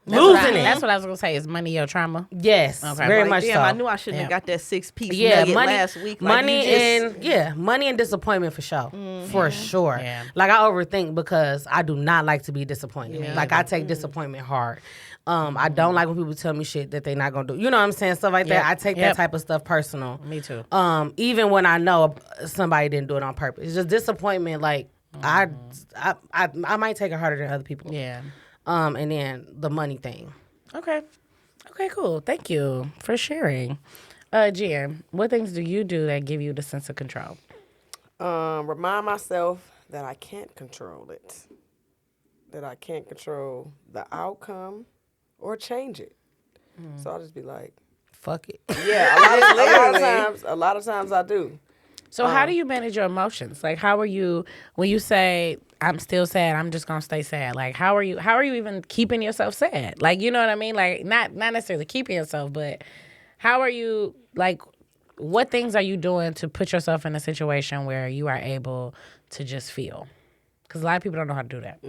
losing it. That's what I was gonna say. Is money your trauma? Yes, Okay. very Like, much damn, so. I knew I shouldn't have Yeah. got that 6-piece Yeah, nugget money, last week. Like, money you just, money and disappointment for sure, for sure. Yeah. Like, I overthink because I do not like to be disappointed. Yeah. Like, I take disappointment hard. I don't like when people tell me shit that they're not gonna do. You know what I'm saying? Stuff like that. Yep. I take Yep. that type of stuff personal. Me too. Even when I know somebody didn't do it on purpose. It's just disappointment. Like, I might take it harder than other people. Yeah. and then the money thing. Okay. Okay, cool. Thank you for sharing. Jen, what things do you do that give you the sense of control? Remind myself that I can't control it. That I can't control the outcome or change it. So I'll just be like, Fuck it. yeah, a lot of times I do. So how do you manage your emotions? Like, how are you when you say I'm still sad, I'm just gonna stay sad? Like, how are you even keeping yourself sad? Like, you know what I mean? Like, not necessarily keeping yourself, but how are you, like, what things are you doing to put yourself in a situation where you are able to just feel? Because a lot of people don't know how to do that.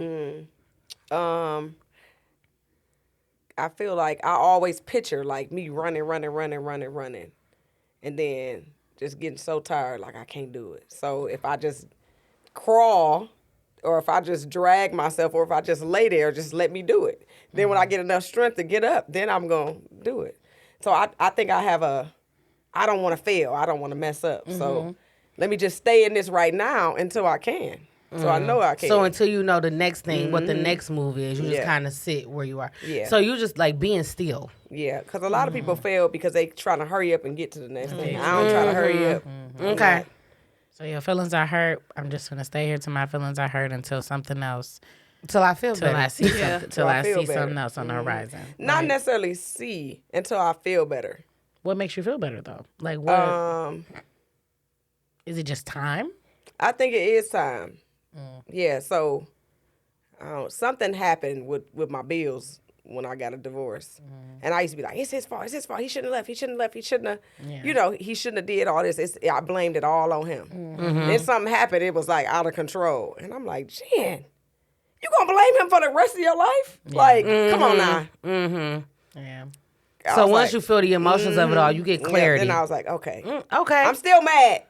I feel like I always picture like me running, and then just getting so tired like I can't do it. So if I just crawl, or if I just drag myself, or if I just lay there, just let me do it. Then when I get enough strength to get up, then I'm gonna do it. So I think I don't want to fail. I don't want to mess up. So let me just stay in this right now until I can. So I know I can. So until you know the next thing, what the next move is, you just kind of sit where you are. Yeah. So you just like being still. Yeah, because a lot of people fail because they trying to hurry up and get to the next thing. I don't try to hurry up. Okay. So your feelings are hurt. I'm just gonna stay here till my feelings are hurt until something else. Till I feel Till I better. see something. Till I feel see better. something else on the horizon. Not necessarily see until I feel better. What makes you feel better though? Like what? Is it just time? I think it is time. Yeah, so something happened with my bills when I got a divorce. And I used to be like, it's his fault. He shouldn't have left. He shouldn't have, he shouldn't have did all this. I blamed it all on him. Then something happened, it was like out of control. And I'm like, Jen, you gonna blame him for the rest of your life? Like, come on now. Yeah. So once you feel the emotions of it all, you get clarity. Then I was like, okay. Okay. I'm still mad.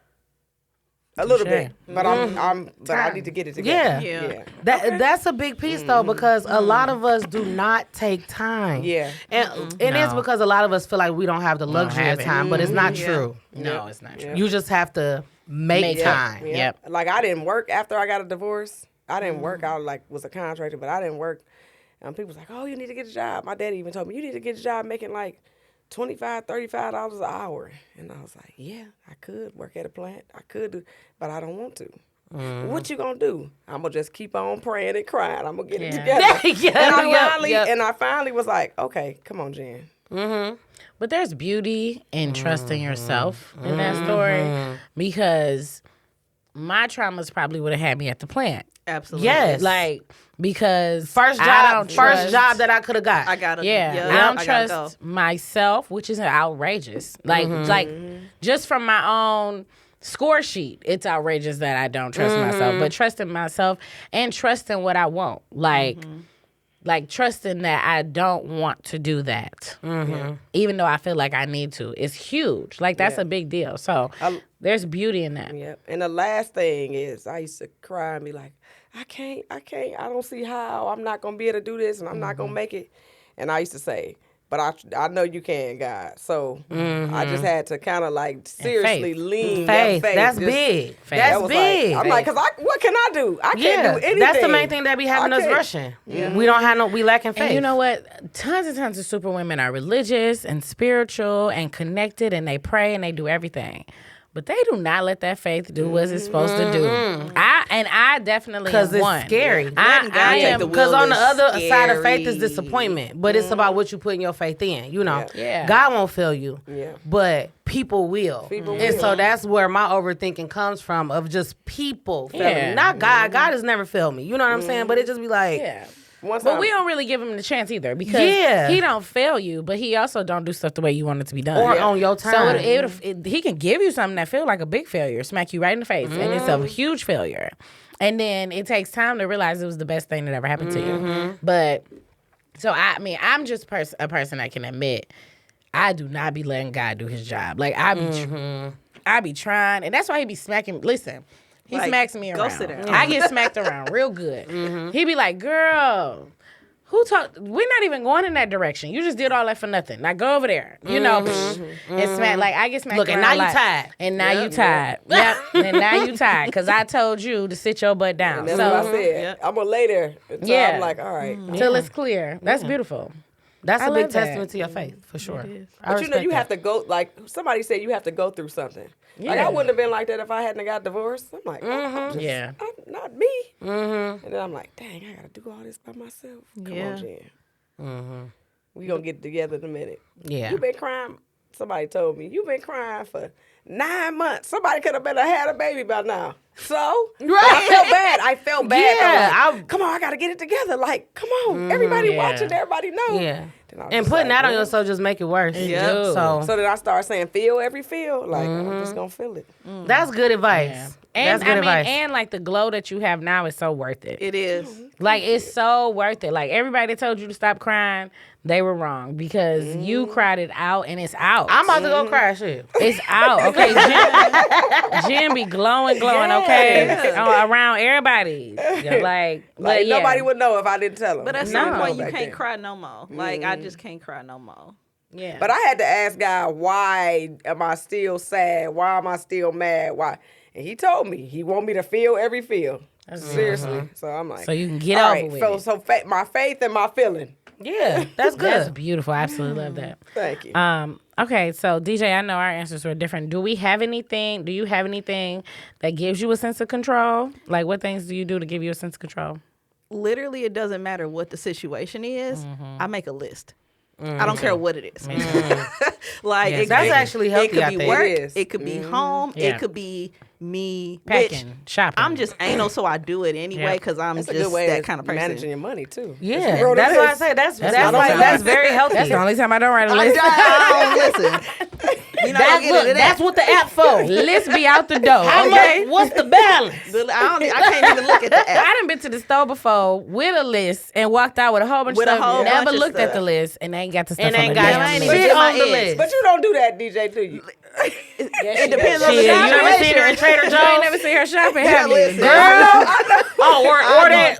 A little Sure. bit. But I need to get it together. Yeah. That's a big piece though, because a lot of us do not take time. Yeah. And it's because a lot of us feel like we don't have the luxury have of it. time, but it's not true. No, it's not true. You just have to make time. Yeah. Yep. Like I didn't work after I got a divorce. I didn't work. I was a contractor, but I didn't work. And people was like, "Oh, you need to get a job." My daddy even told me, "You need to get a job making like $25, $35 an hour." And I was like, "Yeah, I could work at a plant. I could do, but I don't want to." What you gonna do? I'm gonna just keep on praying and crying. I'm gonna get it together. And I finally was like, "Okay, come on, Jen." But there's beauty in trusting yourself in that story, because my traumas probably would have had me at the plant. Absolutely. Yes. Like, because First job that I could have got. I gotta. Yeah, I don't trust myself, which is outrageous. Like just from my own score sheet, it's outrageous that I don't trust myself. But trusting myself and trusting what I want, like trusting that I don't want to do that, even though I feel like I need to, is huge. Like that's a big deal. So there's beauty in that. Yep. And the last thing is, I used to cry and be like, I can't. I don't see how. I'm not going to be able to do this, and I'm not going to make it. And I used to say, but I know you can, God. So I just had to kind of like seriously lean. Faith. That's just, big. Faith. That's that was big. Like, I'm like, what can I do? I can't do anything. That's the main thing that be having us rushing. We don't have we lacking faith. And you know what? Tons and tons of superwomen are religious and spiritual and connected, and they pray and they do everything. But they do not let that faith do what it's supposed to do. I definitely because it's one. scary. I am because on the other side of faith is disappointment, but it's about what you put in your faith in. You know, God won't fail you, but people will. And so that's where my overthinking comes from, of just people failing me. Not God. God has never failed me. You know what I'm saying? But it just be like. But we don't really give him the chance either, because he don't fail you, but he also don't do stuff the way you want it to be done. Or on your time. So he can give you something that feel like a big failure, smack you right in the face, and it's a huge failure. And then it takes time to realize it was the best thing that ever happened to you. But, so I mean, I'm just a person that can admit, I do not be letting God do his job. Like, I be trying, and that's why he be smacking. Listen. He smacks me around. Go sit down. I get smacked around real good. He be like, girl, who talked? We're not even going in that direction. You just did all that for nothing. Now go over there. You know, and smack. Like I get smacked. Look, and around now you like, tired. And now you tired. Yep. And now you tired because I told you to sit your butt down. And that's So what I said. I'm gonna lay there until Yeah. I'm like, all right. till it's clear. That's beautiful. That's I a big love that. testament to your faith, for sure. But you know, you have to go, like, somebody said you have to go through something. Like, I wouldn't have been like that if I hadn't got divorced. I'm like, Yeah. not me. And then I'm like, dang, I got to do all this by myself. Come on, Jen. We going to get together in a minute. Yeah. You been crying. Somebody told me, you been crying for 9 months. Somebody could have been had a baby by now. So, I felt bad. Yeah, Like, come on, I got to get it together. Like, come on. Everybody watching, everybody know. Yeah. Then I was And just putting like, that on yourself just make it worse. Yeah. So So then I started saying, feel every feel. Like, I'm just going to feel it. that's good advice. Yeah. That's And good I mean, advice. and like the glow that you have now is so worth it. It is. Like it's so worth it. Like everybody that told you to stop crying, they were wrong because you cried it out and it's out. I'm about to go cry shit. It's out. Okay, Jen be glowing, okay, around everybody. Like but yeah. Nobody would know if I didn't tell them. But at some No. point, you Back can't then. cry no more. Like, I just can't cry no more. Yeah. But I had to ask God, why am I still sad? Why am I still mad? Why? And he told me he want me to feel every feel. Seriously. So I'm like, So you can get all over right, with so, it. so my faith and my feeling. Yeah, that's good. That's beautiful. I absolutely love that. Thank you. Okay, so DJ, I know our answers were different. Do you have anything that gives you a sense of control? Like what things do you do to give you a sense of control? Literally, it doesn't matter what the situation is. I make a list. I don't care what it is. Like Yes, that's actually healthy, It could I be think. work. It is. It could be home. Yeah. It could be me Packing, shopping. I'm just anal, so I do it anyway because I'm That's a just good way that of kind of person. managing your money too. Yeah, You wrote a that's why I list. say that's That's very healthy. That's the only time I don't write a list. Listen, you know, That's, get look, into that's that. what the app for. List be out the door. How Okay. much? What's the balance? I can't even look at the app. I done been to the store before with a list and walked out with a whole bunch With a of stuff. whole Never bunch of looked at stuff. the list and ain't got the stuff And on ain't the got damn ain't list. even shit get my on the eggs. list. But you don't do that, DJ, do you? It depends on the Shit, you never seen her in situation. Trader You ain't Joe's? never seen her shopping, have you? listen.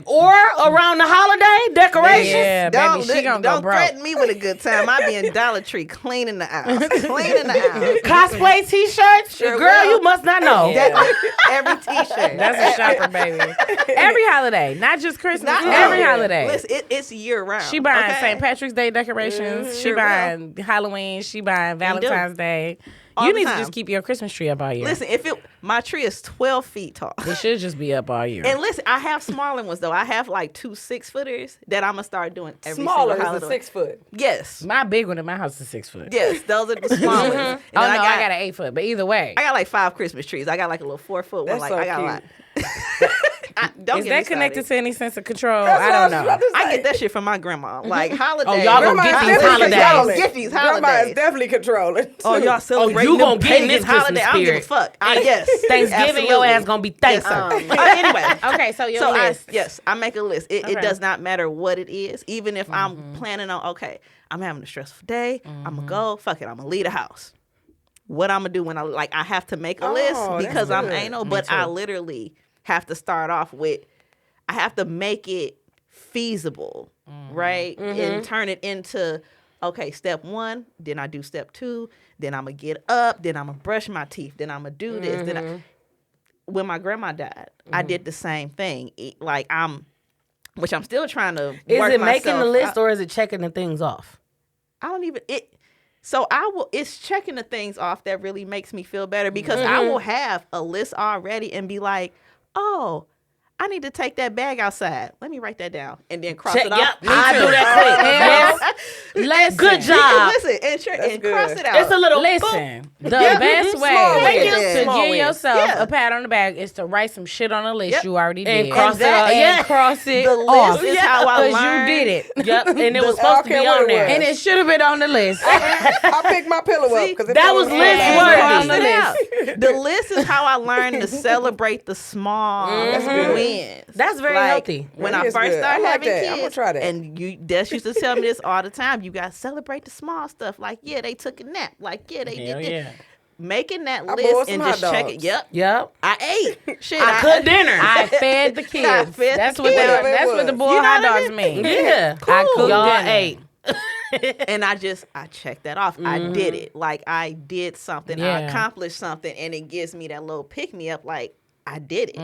Or around the holiday decorations. Yeah, baby, she gonna go don't broke. threaten me with a good time. I be in Dollar Tree cleaning the house. Cleaning the house. Cosplay T-shirts. Sure Girl, will. you must not know. Every t-shirt. That's a shopper, baby. Every holiday, not just Christmas. Every holiday. Listen, it's year round. She buying okay? St. Patrick's Day decorations. She Sure buying Halloween. She buying do. Valentine's Day. All You the need to time. just keep your Christmas tree up all year. Listen, my tree is 12 feet tall. It should just be up all year. And listen, I have smaller ones though. I have like 2 6-footers that I'm gonna start doing every Smaller single is holiday. a 6 foot. Yes, My big one in my house is 6 foot. yes, those are the small ones. And Oh no, then I got an 8 foot. But either way, I got like 5 Christmas trees. I got like a little 4-foot one. That's Like so I got a lot. Don't is get me that connected started. to any sense of control? That's I what don't was know. about to I say. get that shit from my grandma. Like holidays. Oh, y'all gonna get these holidays. Y'all gonna get these Grandma is holidays. definitely controlling. Oh, y'all celebrating you them gonna get in pagan this holiday. Christmas I don't give a spirit. fuck. Yes. Thanksgiving, your ass gonna be thankful. Anyway. Okay, so your list. I make a list. It Okay. does not matter what it is. Even if I'm planning on, okay, I'm having a stressful day. I'm going to go. Fuck it. I'm going to leave the house. What I'm going to do when I have to make a list that's because I'm good. anal, but I literally have to start off with, I have to make it feasible, right? And turn it into, okay, step 1, then I do step 2, then I'm going to get up, then I'm going to brush my teeth, then I'm going to do this. Then when my grandma died, I did the same thing. Which I'm still trying to Is work it making the myself list out. or is it checking the things off? I don't even so I will it's checking the things off that really makes me feel better because I will have a list already and be like, oh, I need to take that bag outside. Let me write that down and then cross it off. Yep, I do that quick. Listen, Good job. Listen, and good. cross it out. It's a little Listen, the Yeah, best small way wins. to Small give wins. yourself Yeah. a pat on the back is to write some shit on a list Yep. you already And did. cross it that- off. and Yeah. cross it The off. list is how I Because learned. you did it. Yep, and it was I supposed to don't be care what on it there. was. And it should have been on the list. I picked my pillow up because that was list And worthy. cross On it the out. The list is how I learned to celebrate the small wins. That's very Like, healthy. When That I is first good. started I like having that. kids, I'm gonna try that. and Des used to tell me this all the time. You got to celebrate the small stuff. Like, yeah, they took a nap. Like, yeah, they Hell did this. yeah. making that I list bought some and hot just checking. dogs. Yep. I ate. Shit. I cooked dinner. I fed the kids. I fed that's the what kids. that's what the boiled You know hot what I dogs mean. Yeah. I cooked Y'all dinner. ate. And I checked that off. I did it. Like I did something. I Yeah. accomplished something, and it gives me that little pick me up. Like I did it.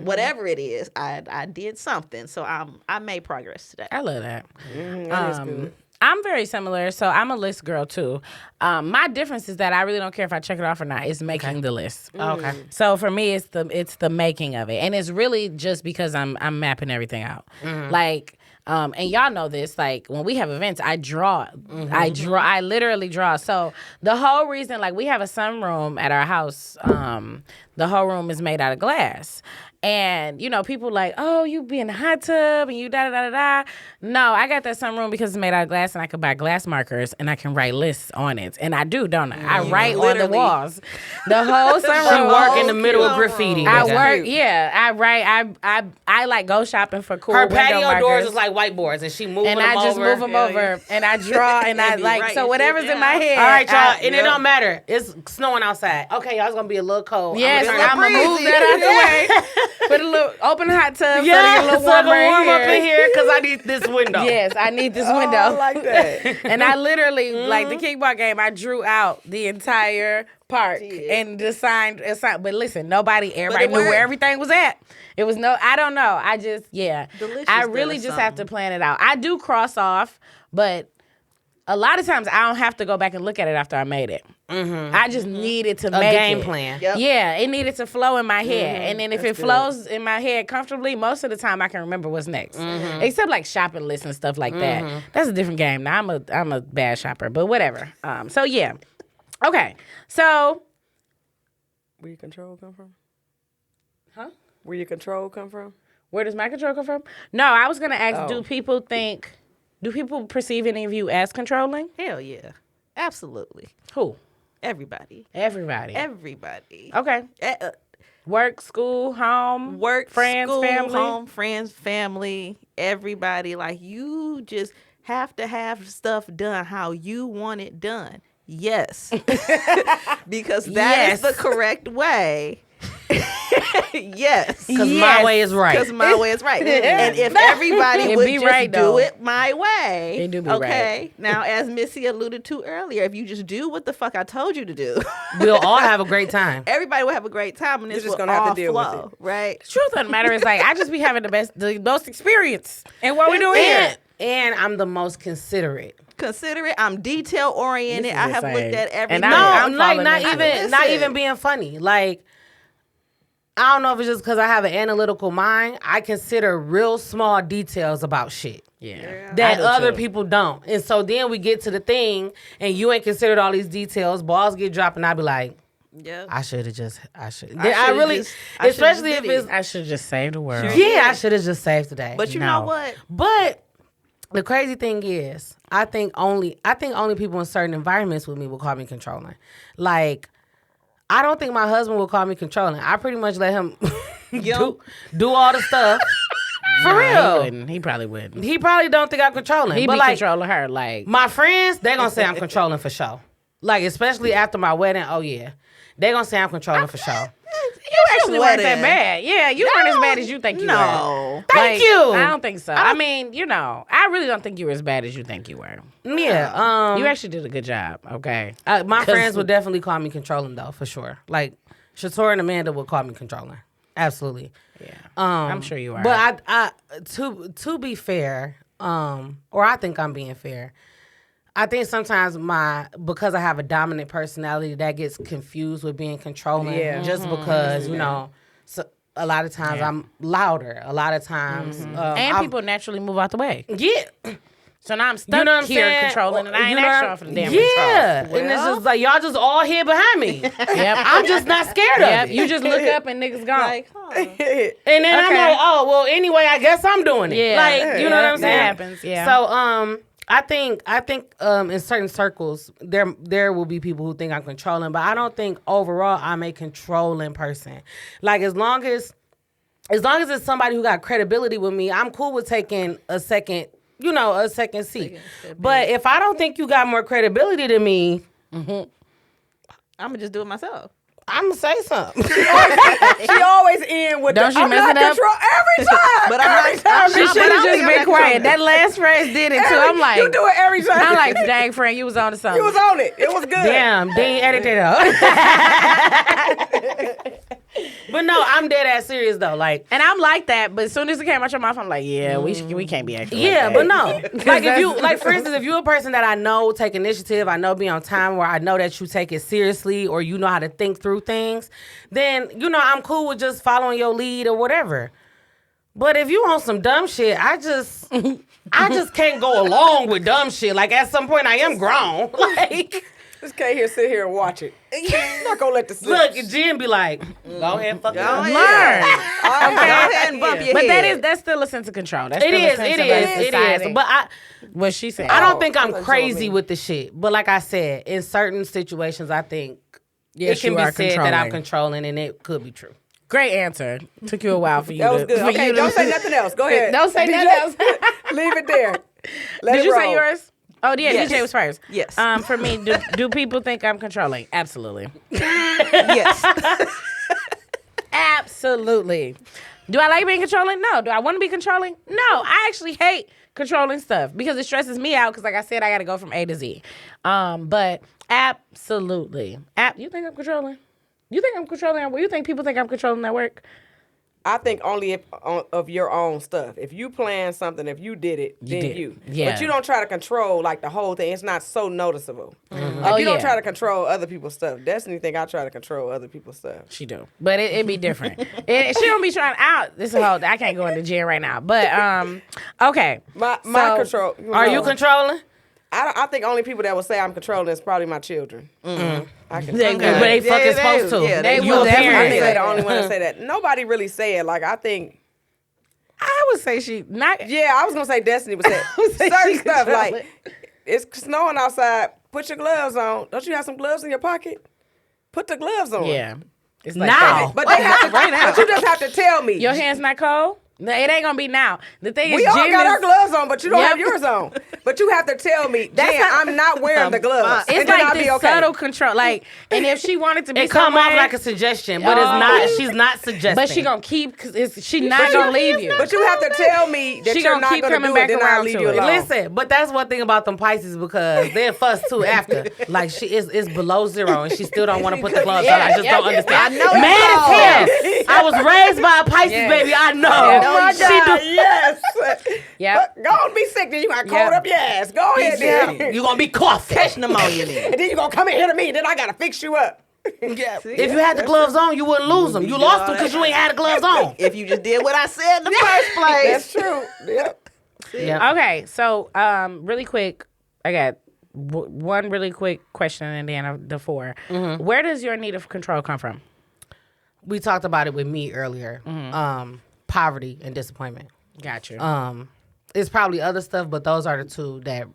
Whatever it is, I did something. So I made progress today. I love that. That is good. I'm very similar, so I'm a list girl too. My difference is that I really don't care if I check it off or not. It's making the list. Okay. So for me, it's the making of it, and it's really just because I'm mapping everything out. Like, and y'all know this. Like when we have events, I draw. I literally draw. So the whole reason, like, we have a sunroom at our house. The whole room is made out of glass. And, you know, people like, oh, you be in the hot tub and you da-da-da-da-da. No, I got that sunroom because it's made out of glass and I could buy glass markers and I can write lists on it. And I do, don't I? I write on the literally- walls. The whole sunroom. She work in the middle of graffiti. I nigga. work, yeah. I write. I like go shopping for cool Her window patio markers. doors is like whiteboards, and she moving and them I just over. move them over, and I draw, and I be like writing so shit whatever's in my down. head. All right, y'all, I- and it don't matter. It's snowing outside. Okay, y'all, it's gonna be a little cold. Yes, I'ma I'm turn gonna it- move that out the way. Put a little open hot tub Yeah, so it get a little so I warmer can warm up in here. here because I need this window. Yes, I need this window. I like that. And I literally, like the kickball game, I drew out the entire park and designed. But listen, everybody it knew where worked. everything was at. It was I don't know. I just, Delicious I does really just have to something. plan it out. I do cross off, but a lot of times I don't have to go back and look at it after I made it. I just needed to A make game it. plan. Yep. Yeah, it needed to flow in my head. And then if it flows in my head comfortably, most of the time I can remember what's next. Except like shopping lists and stuff like that. That's a different game. Now I'm a bad shopper, but whatever. So yeah. Okay. So Where your control come from? Huh? Where your control come from? where does my control come from? No, I was gonna ask, Oh. do people perceive any of you as controlling? Hell yeah. Absolutely. Who? Everybody. Everybody. Everybody. Okay. Work, school, home, Work, friends, school, family. home, friends, family, everybody. Like you just have to have stuff done how you want it done. Yes. Because that is the correct way. Yes. Because my way is right. Because my way is right. And if everybody It would be just right, do though. it my way. It do be okay. Now, as Missy alluded to earlier, if you just do what the fuck I told you to do, We'll all have a great time. everybody will have a great time and this You're just will gonna have to all deal with flow, right? Truth of the matter is, like, I just be having the most experience. And what we doing here? And I'm the most considerate. Considerate. I'm detail oriented. This is I have insane. looked at everything. And No, I'm like following not this. even not Listen. even being funny. Like I don't know if it's just because I have an analytical mind. I consider real small details about shit Yeah. that I do other too. people don't. And so then we get to the thing, and you ain't considered all these details. Balls get dropped, and I be like, Yep. I should. I Really, should've especially just if did it's it. I should just save the world. yeah, I should have just saved today. But you No. know what? But the crazy thing is, I think only people in certain environments with me will call me controlling. Like, I don't think my husband will call me controlling. I pretty much let him do all the stuff. For Nah, real. He wouldn't. He probably wouldn't. He probably don't think I'm controlling. He but be like controlling her. Like, my friends, they gonna say I'm controlling for sure. Like, especially after my wedding. Oh yeah, they gonna say I'm controlling for sure. you actually weren't that wedding. bad. Yeah, you weren't as bad as you think you were. No. Thank you. I don't think so. I mean, I really don't think you were as bad as you think you were. Yeah. You actually did a good job. Okay. My 'Cause- friends would definitely call me controlling though, for sure. Like Shator and Amanda would call me controlling. Absolutely. Yeah. I'm sure you are. But I to be fair, or I think I'm being fair. I think sometimes because I have a dominant personality, that gets confused with being controlling. Yeah. Just because, you know, so a lot of times I'm louder. A lot of times. and people naturally move out the way. Yeah. So now I'm stuck You know what I'm here saying? controlling, and I ain't You know asked what y'all for the damn Yeah. control. And it's just like, y'all just all here behind me. Yep. I'm just not scared Yep. of it. You just look up and niggas gone. Like, huh. And then I'm Okay. like, oh, well, anyway, I guess I'm doing it. Yeah. Like, you know what I'm That saying? happens, yeah. So, I think in certain circles there will be people who think I'm controlling, but I don't think overall I'm a controlling person. Like as long as it's somebody who got credibility with me, I'm cool with taking a second seat. But if I don't think you got more credibility than me, I'm gonna just do it myself. I'm gonna say something. She always in with Don't the, you I'm mess not it up? control every time. But I'm every not- time. She Nah, should but I have don't just think I'm been that quiet. controlling. That last phrase did it too. I'm like, You do it every time. I'm like, dang, friend, you was on to something. You was on it. It was good. Damn, they ain't edited it up. But no, I'm dead ass serious though. Like, And I'm like that, but as soon as it came out your mouth, I'm like, yeah, we can't be acting yeah, like but that. no. Like if you, like for instance, if you're a person that I know take initiative, I know be on time, where I know that you take it seriously, or you know how to think through things, then I'm cool with just following your lead or whatever. But if you on some dumb shit, I just can't go along with dumb shit. Like at some point, I am grown. Like. Just can't sit here and watch it. I'm not gonna let the Look, Jen be like, go ahead, fuck it up. Go Learn. ahead and bump your But head. that's still a sense of control. That's It still a is, sense it of us is, it deciding is. But what she said. I don't think I'm that's what crazy I mean. with the shit. But like I said, in certain situations, I think Yes, it can you be are said that I'm controlling. controlling, and it could be true. Great answer. Took you a while for you That was to. good. for Okay, you to- don't say nothing else. Go ahead. Don't say DJ, nothing else. Leave it there. Let Did it you roll. say yours? Oh, yeah, Yes. DJ was first. Yes. For me, do people think I'm controlling? Absolutely. Yes. Absolutely. Do I like being controlling? No. Do I want to be controlling? No. I actually hate controlling stuff because it stresses me out because, like I said, I got to go from A to Z. But absolutely. You think I'm controlling? You think I'm controlling? You think people think I'm controlling at work? I think only if of your own stuff. If you plan something, if you did it, then did. you. Yeah. But you don't try to control like the whole thing. It's not so noticeable. Oh, Like, you don't yeah. try to control other people's stuff. Destiny think I try to control other people's stuff. She do, but it be different. She don't be trying out. This whole I can't go into gym right now, but okay. My So, control. Are you controlling? I think only people that will say I'm controlling is probably my children. I can. They I will. But they Yeah, fucking they- supposed to. yeah, they You will a definitely. parent. think Yeah. they're the only one to say that. Nobody really said like I think. I would say she not. Yeah, I was gonna say Destiny was that say certain she stuff control like it's snowing outside. Put your gloves on. Don't you have some gloves in your pocket? Put the gloves on. Yeah, it's like Now. that. But they have to, but you just have to tell me. Your hands not cold. No, it ain't gonna be now. The thing is, We all gym got is, our gloves on, but you don't Yep. have yours on. But you have to tell me, Jen, I'm not wearing the gloves. It's and then like I'll this be okay. subtle control. Like, and if she wanted to be It come somewhere, off like a suggestion, but it's not. She's not suggesting. but she gonna keep. Cause she not gonna leave you. But you have to tell me that She you're gonna not keep going to coming do it, back then I'll around leave to you it. alone. Listen, but that's one thing about them Pisces because they're fuss too after. Like it's below zero and she still don't want to put the gloves on. I just don't understand. I know Mad as hell. Yes. I was raised by a Pisces, Yes. baby. I know. Oh my She God, do- yes. Yep. Go on, be sick, then you got cold Yep. up your ass. Go ahead, then. You gonna be coughing. Catch pneumonia then. And then you going to come in here to me, then I got to fix you up. If you had the gloves on, you wouldn't lose them. You lost them because you ain't had the gloves on. If you just did what I said in the first place. That's true. Yep. Yeah. Okay, so really quick, I got one really quick question and then the four. Mm-hmm. Where does your need of control come from? We talked about it with me earlier. Poverty and disappointment. Got you. It's probably other stuff, but those are the two that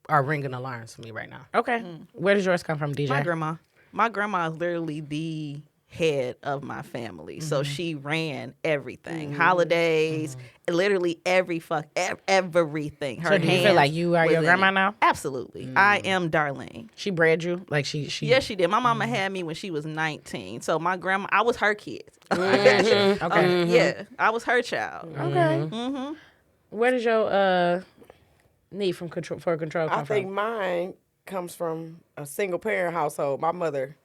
are ringing alarms for me right now. Okay. Where does yours come from, DJ? My grandma is literally the head of my family. So she ran everything. Holidays, literally everything. Her So do you feel hands like you are was your in grandma it. now? Absolutely. I am Darlene. She bred you? Like she Yes, she did. My mama had me when she was 19. So my grandma, I was her kid. Okay. Yeah, I was her child. Okay. Where does your need for control come I think from? mine comes from a single parent household. My mother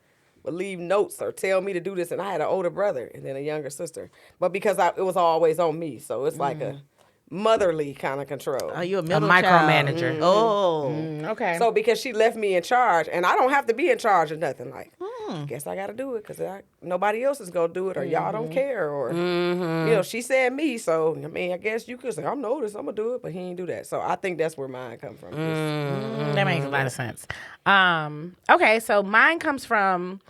would leave notes or tell me to do this, and I had an older brother and then a younger sister. But because it was always on me, so it's like a motherly kind of control. Are you a A middle micromanager. child? Oh. Okay. So because she left me in charge, and I don't have to be in charge of nothing. Like, guess I got to do it because nobody else is gonna do it, or y'all don't care, or she said me. So I mean, I guess you could say I'm noticed, I'm gonna do it, but he ain't do that. So I think that's where mine come from. That makes a lot of sense. Okay, so mine comes from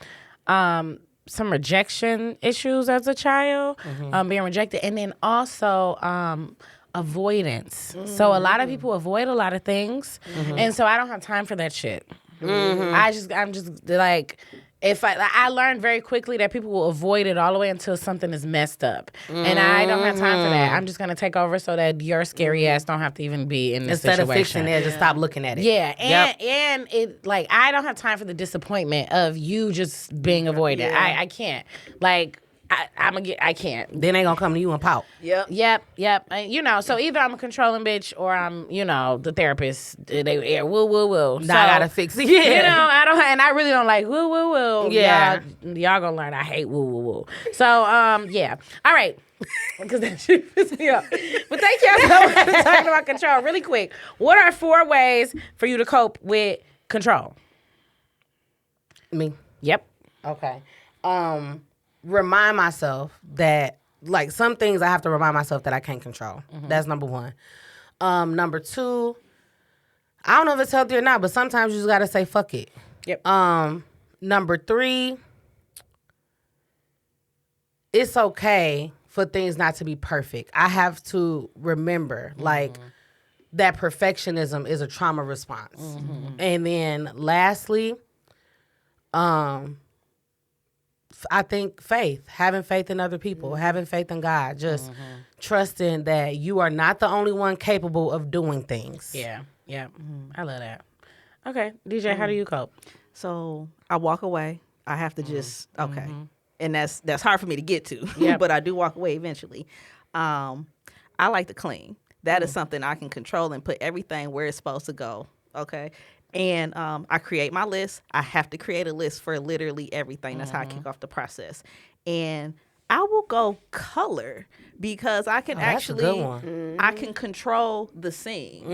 some rejection issues as a child, being rejected, and then also avoidance. So a lot of people avoid a lot of things, and so I don't have time for that shit. I'm just like, if I learned very quickly that people will avoid it all the way until something is messed up, and I don't have time for that. I'm just gonna take over so that your scary ass don't have to even be in this Instead situation. of fixing it, just stop looking at it. Yeah, and it like I don't have time for the disappointment of you just being avoided. Yeah. I can't. Like I can't. Then they gonna come to you and pout. Yep. Yep. So either I'm a controlling bitch or I'm, the therapist. They woo. Now I gotta fix it. I don't, and I really don't like woo. Yeah. Y'all gonna learn I hate woo. So yeah. All right. Because that shit pisses me off. But thank y'all so much for talking about control. Really quick, what are 4 ways for you to cope with control? Me. Yep. Okay. Remind myself that, like, some things I have to remind myself that I can't control. That's number 1. Number 2, I don't know if it's healthy or not, but sometimes you just gotta say fuck it. Yep. Number 3, it's okay for things not to be perfect. I have to remember, like, that perfectionism is a trauma response. And then lastly, I think having faith in other people, having faith in God, just trusting that you are not the only one capable of doing things. Yeah. I love that. Okay, DJ, how do you cope? So I walk away. I have to just and that's hard for me to get to. Yep. But I do walk away eventually. I like to clean. That is something I can control and put everything where it's supposed to go. Okay. And I create my list. I have to create a list for literally everything. That's how I kick off the process. And I will go color because I can actually, that's a good one. I can control the scene.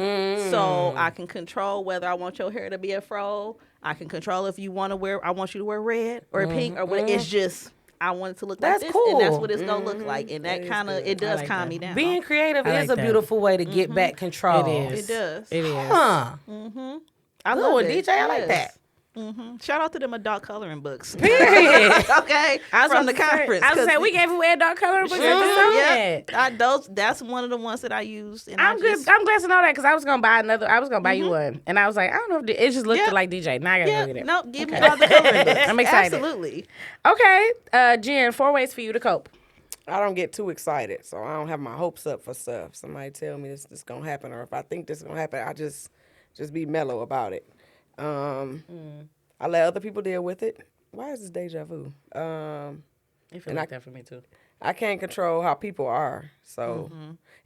So I can control whether I want your hair to be a fro. I can control if you want to I want you to wear red or pink or what. It's just, I want it to look That's like this. cool. And that's what it's going to look like. And that kind of, it does like calm that. me down. Being creative I is like a that. beautiful way to get back control. It is. It does. It is. Huh. I Good love one, it. DJ. I like that. Shout out to them adult coloring books. Period. Okay, from the conference. I was 'cause- saying we gave away a dark color books at the summit. That's one of the ones that I used. And I'm good. I'm glad to know that because I was gonna buy another. I was gonna buy you one, and I was like, I don't know if it just looked like DJ. Now I gotta go get it. No, give me all the coloring books. I'm excited. Absolutely. Okay, Jen, 4 ways for you to cope. I don't get too excited, so I don't have my hopes up for stuff. Somebody tell me this is gonna happen, or if I think this is gonna happen, I just be mellow about it. I let other people deal with it. Why is this deja vu? You feel like that for me too. I can't control how people are. So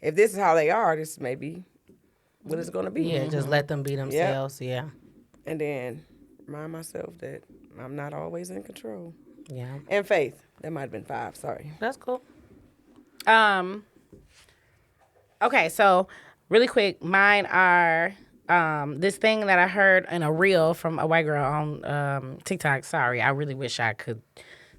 if this is how they are, this may be what it's going to be. Yeah, just let them be themselves. Yeah. And then remind myself that I'm not always in control. Yeah. And faith. That might have been 5. Sorry. That's cool. Okay, so really quick, mine are this thing that I heard in a reel from a white girl on TikTok. Sorry, I really wish I could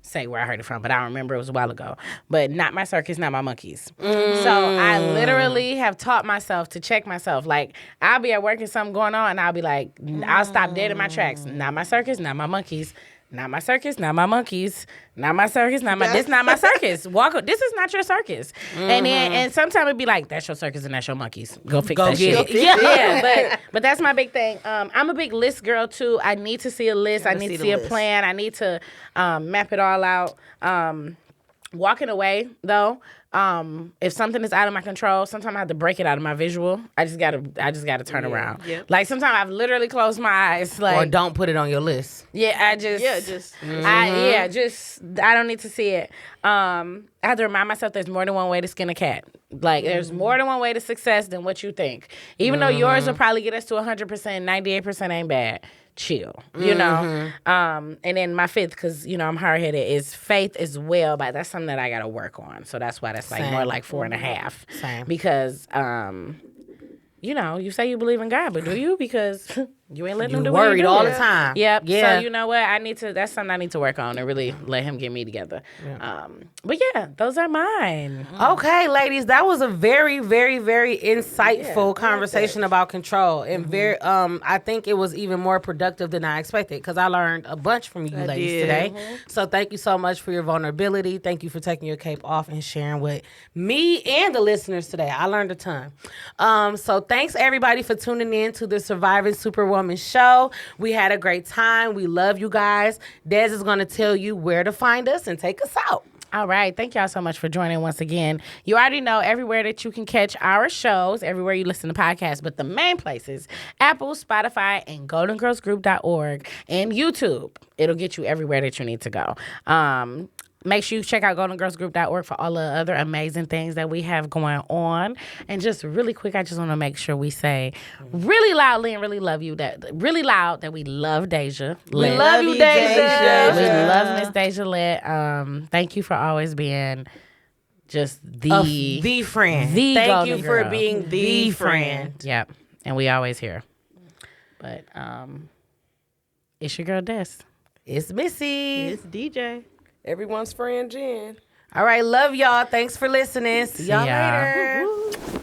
say where I heard it from, but I don't remember. It was a while ago. But not my circus, not my monkeys. So I literally have taught myself to check myself. Like, I'll be at work and something going on, and I'll be like, I'll stop dead in my tracks. Not my circus, not my monkeys. Not my circus, not my monkeys. Not my circus, this not my circus. This is not your circus. And sometimes it'd be like, that's your circus and that's your monkeys. Go fix that shit. Yeah, but that's my big thing. I'm a big list girl too. I need to see a list. I need to see a plan. I need to map it all out. Walking away though, if something is out of my control, sometimes I have to break it out of my visual. I just gotta turn around. Yep. Like sometimes I've literally closed my eyes. Like, or don't put it on your list. Yeah, I don't need to see it. I have to remind myself there's more than one way to skin a cat. Like there's more than one way to success than what you think. Even though yours will probably get us to 100%, 98% ain't bad. Chill, you know. And then my 5th, because I'm hard headed, is faith as well. But that's something that I gotta work on. So that's why that's like more like 4.5. Same. Because you say you believe in God, but do you? Because you ain't letting him do worried what you do. all the time. Yep. Yeah. So you know what? That's something I need to work on and really let him get me together. Yeah. But yeah, those are mine. Okay, ladies, that was a very, very, very insightful conversation about control, and very. I think it was even more productive than I expected because I learned a bunch from you ladies today. So thank you so much for your vulnerability. Thank you for taking your cape off and sharing with me and the listeners today. I learned a ton. So thanks everybody for tuning in to the Surviving Superwoman Superwoman show. We had a great time. We love you guys. Des is going to tell you where to find us and take us out. All right. Thank y'all so much for joining once again. You already know everywhere that you can catch our shows, everywhere you listen to podcasts, but the main places, Apple, Spotify, and GoldenGirlsGroup.org and YouTube. It'll get you everywhere that you need to go. Make sure you check out GoldenGirlsGroup.org for all the other amazing things that we have going on. And just really quick, I just want to make sure we say really loudly and really love you really loud that we love Deja. We love you, Deja. We love Miss Deja Litt. Thank you for always being just the friend. Thank you for being the friend. Yep. And we always here. But it's your girl Des. It's Missy. It's DJ. Everyone's friend, Jen. All right, love y'all. Thanks for listening. See y'all ya. later.